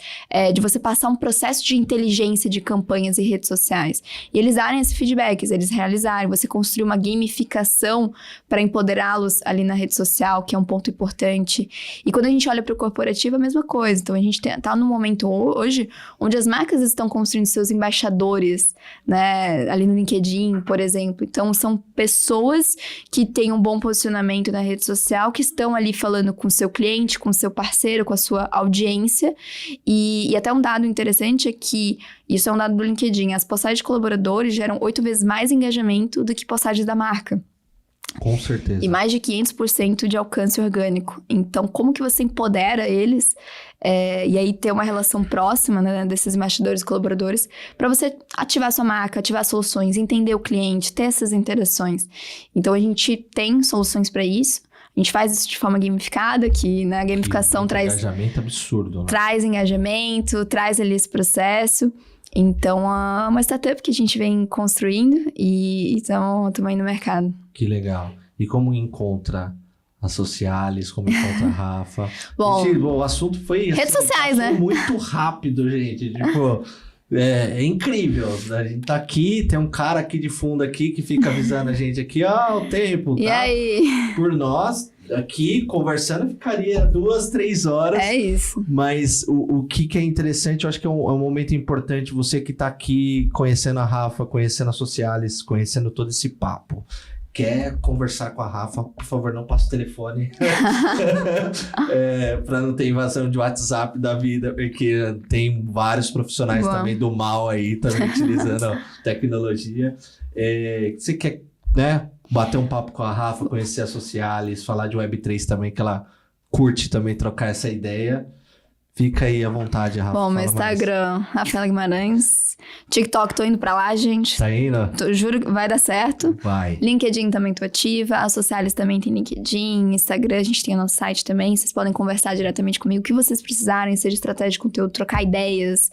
de você passar um processo de inteligência de campanhas e redes sociais. E eles darem esse feedback, eles realizarem, você construir uma gamificação para empoderá-los ali na rede social, que é um ponto importante. E quando a gente olha para o corporativo, é a mesma coisa. Então, a gente tá num momento hoje onde as marcas estão construindo seus embaixadores, né? Ali no LinkedIn, por exemplo. Então, são pessoas que têm um bom posicionamento na rede social, que estão ali falando com o seu cliente, com o seu parceiro, com a sua audiência. E até um dado interessante é que, isso é um dado do LinkedIn, as postagens de colaboradores geram 8 vezes mais engajamento do que postagens da marca. Com certeza. E mais de 500% de alcance orgânico. Então, como que você empodera eles? E aí ter uma relação próxima, né, desses embaixadores e colaboradores, para você ativar sua marca, ativar soluções, entender o cliente, ter essas interações. Então, a gente tem soluções para isso. A gente faz isso de forma gamificada, que na gamificação traz... engajamento absurdo, né? Traz engajamento, traz ali esse processo. Então, é uma startup que a gente vem construindo e estamos aí no mercado. Que legal. E como encontra as sociais, como encontra a Rafa? Bom, o assunto foi... redes sociais, né? Muito rápido, gente. Tipo, é incrível. A gente tá aqui, tem um cara aqui de fundo aqui que fica avisando a gente aqui, o tempo, tá? E aí? Por nós, aqui, conversando, ficaria 2, 3 horas. É isso. Mas o que é interessante, eu acho que é um momento importante, você que tá aqui conhecendo a Rafa, conhecendo a Socialis, conhecendo todo esse papo. Quer conversar com a Rafa, por favor, não passe o telefone. Para não ter invasão de WhatsApp da vida, porque tem vários profissionais também do mal aí, também utilizando tecnologia. Você quer, né, bater um papo com a Rafa, conhecer a Socialis, falar de Web3 também, que ela curte também trocar essa ideia. Fica aí à vontade, Rafa. Bom, meu Instagram, Rafaela Guimarães. TikTok, tô indo pra lá, gente. Tá indo? Juro que vai dar certo. Vai. LinkedIn também tô ativa. A Socialis também tem LinkedIn, Instagram, a gente tem o nosso site também. Vocês podem conversar diretamente comigo, o que vocês precisarem, seja estratégia de conteúdo, trocar ideias,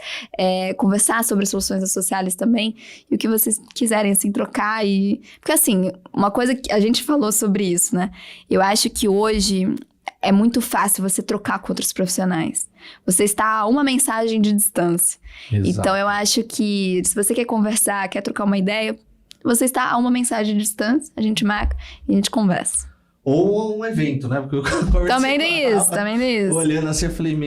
conversar sobre soluções da Socialis também. E o que vocês quiserem, assim, trocar Porque, assim, uma coisa que a gente falou sobre isso, né? Eu acho que hoje... é muito fácil você trocar com outros profissionais. Você está a uma mensagem de distância. Exato. Então, eu acho que se você quer conversar, quer trocar uma ideia, você está a uma mensagem de distância, a gente marca e a gente conversa. Ou um evento, né? Porque eu Também tem isso. Olhando assim, eu falei,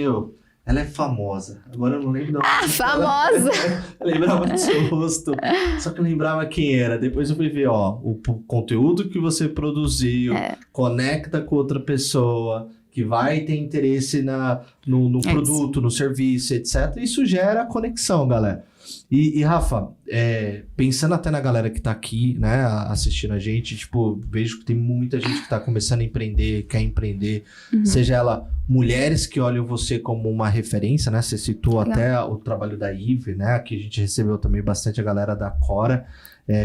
ela é famosa. Agora eu não lembro. Famosa! Eu lembrava do seu rosto, só que eu lembrava quem era. Depois eu fui ver, o conteúdo que você produziu, conecta com outra pessoa, que vai ter interesse no produto, no serviço, etc. Isso gera conexão, galera. E Rafa, pensando até na galera que tá aqui, né, assistindo a gente, tipo, vejo que tem muita gente que tá começando a empreender, quer empreender, seja ela mulheres que olham você como uma referência, né, você citou até o trabalho da Ive, né, que a gente recebeu também bastante a galera da Cora,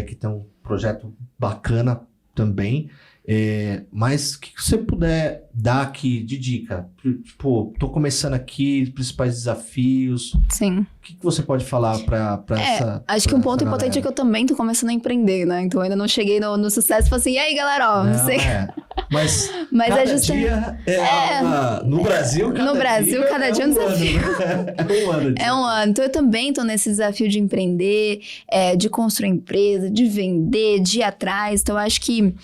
que tem um projeto bacana também. Mas o que você puder dar aqui de dica? Tipo, tô começando aqui, principais desafios. Sim. O que você pode falar pra essa... Acho que um ponto importante é que eu também tô começando a empreender, né? Então, eu ainda não cheguei no sucesso e falei assim, e aí, galera, ó, não sei... Mas cada dia no Brasil, cada dia é um desafio. É um ano. É um ano. Então, eu também tô nesse desafio de empreender, de construir empresa, de vender, de ir atrás. Então, eu acho que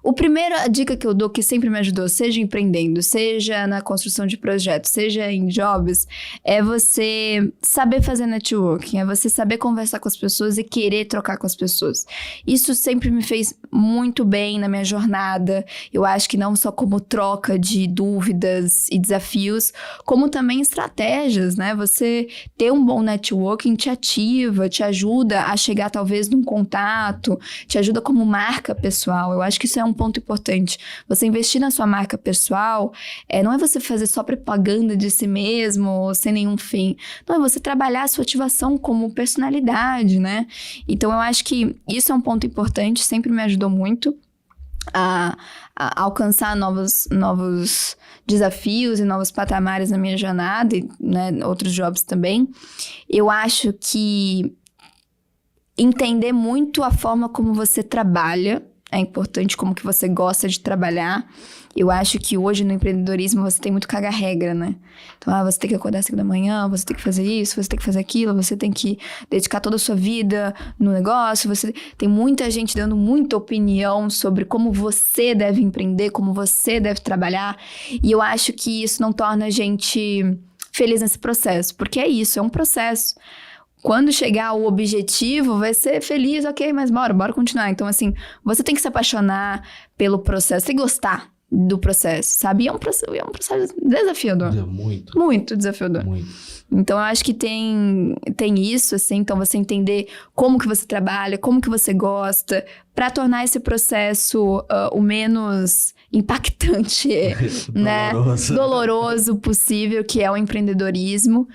a primeira dica que eu dou, que sempre me ajudou, seja empreendendo, seja na construção de projetos, seja em jobs, é você saber fazer networking, é você saber conversar com as pessoas e querer trocar com as pessoas. Isso sempre me fez muito bem na minha jornada. Eu acho que não só como troca de dúvidas e desafios, como também estratégias, né? Você ter um bom networking te ativa, te ajuda a chegar talvez num contato, te ajuda como marca pessoal. Eu acho que isso é um ponto importante. Você investir na sua marca pessoal, não é você fazer só propaganda de si mesmo, sem nenhum fim. Não, é você trabalhar a sua ativação como personalidade, né? Então, eu acho que isso é um ponto importante, sempre me ajudou muito a alcançar novos desafios e novos patamares na minha jornada, e, né, outros jobs também. Eu acho que entender muito a forma como você trabalha é importante, como que você gosta de trabalhar. Eu acho que hoje no empreendedorismo você tem muito caga-regra, né? Então, você tem que acordar às 5 da manhã, você tem que fazer isso, você tem que fazer aquilo, você tem que dedicar toda a sua vida no negócio, tem muita gente dando muita opinião sobre como você deve empreender, como você deve trabalhar, e eu acho que isso não torna a gente feliz nesse processo, porque é isso, é um processo. Quando chegar o objetivo, vai ser feliz, ok, mas bora continuar. Então, assim, você tem que se apaixonar pelo processo e gostar do processo, sabe? E é um processo desafiador. Muito desafiador. Muito. Então, eu acho que tem isso, assim, então você entender como que você trabalha, como que você gosta, para tornar esse processo o menos impactante, né? Doloroso possível, que é o empreendedorismo.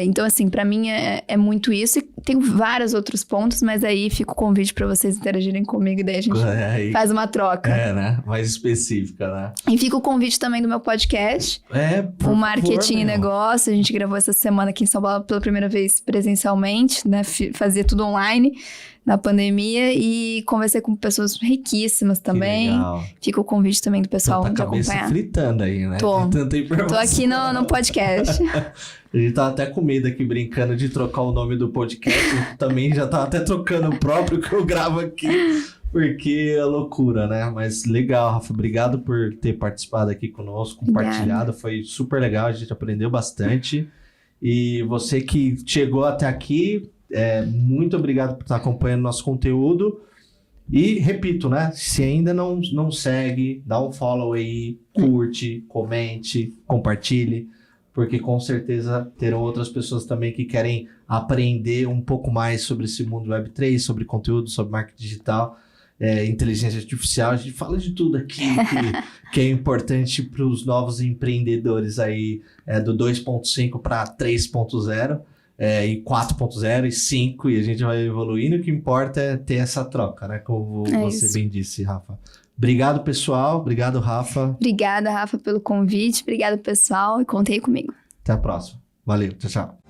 Então, assim, pra mim é muito isso. E tem vários outros pontos, mas aí fica o convite pra vocês interagirem comigo e daí a gente faz uma troca. Né? Mais específica, né? E fica o convite também do meu podcast. Por o Marketing favor, e Negócio. A gente gravou essa semana aqui em São Paulo pela primeira vez presencialmente, né? Fazia tudo online na pandemia e conversei com pessoas riquíssimas também. Que legal. Fica o convite também do pessoal de acompanhar. Tá fritando aí, né? Tô Tô aqui no podcast. A gente tava até com medo aqui, brincando de trocar o nome do podcast. Eu também já tava até trocando o próprio que eu gravo aqui, porque é loucura, né? Mas legal, Rafa. Obrigado por ter participado aqui conosco, compartilhado. Foi super legal, a gente aprendeu bastante. E você que chegou até aqui, muito obrigado por estar acompanhando nosso conteúdo. E repito, né? Se ainda não segue, dá um follow aí, curte, comente, compartilhe, porque com certeza terão outras pessoas também que querem aprender um pouco mais sobre esse mundo Web3, sobre conteúdo, sobre marketing digital, inteligência artificial. A gente fala de tudo aqui que é importante para os novos empreendedores aí, do 2.5 para 3.0. E 4.0 e 5, e a gente vai evoluindo. O que importa é ter essa troca, né? Como você bem disse, Rafa. Obrigado, pessoal. Obrigado, Rafa. Obrigada, Rafa, pelo convite. Obrigado, pessoal. E contei comigo. Até a próxima. Valeu. Tchau, tchau.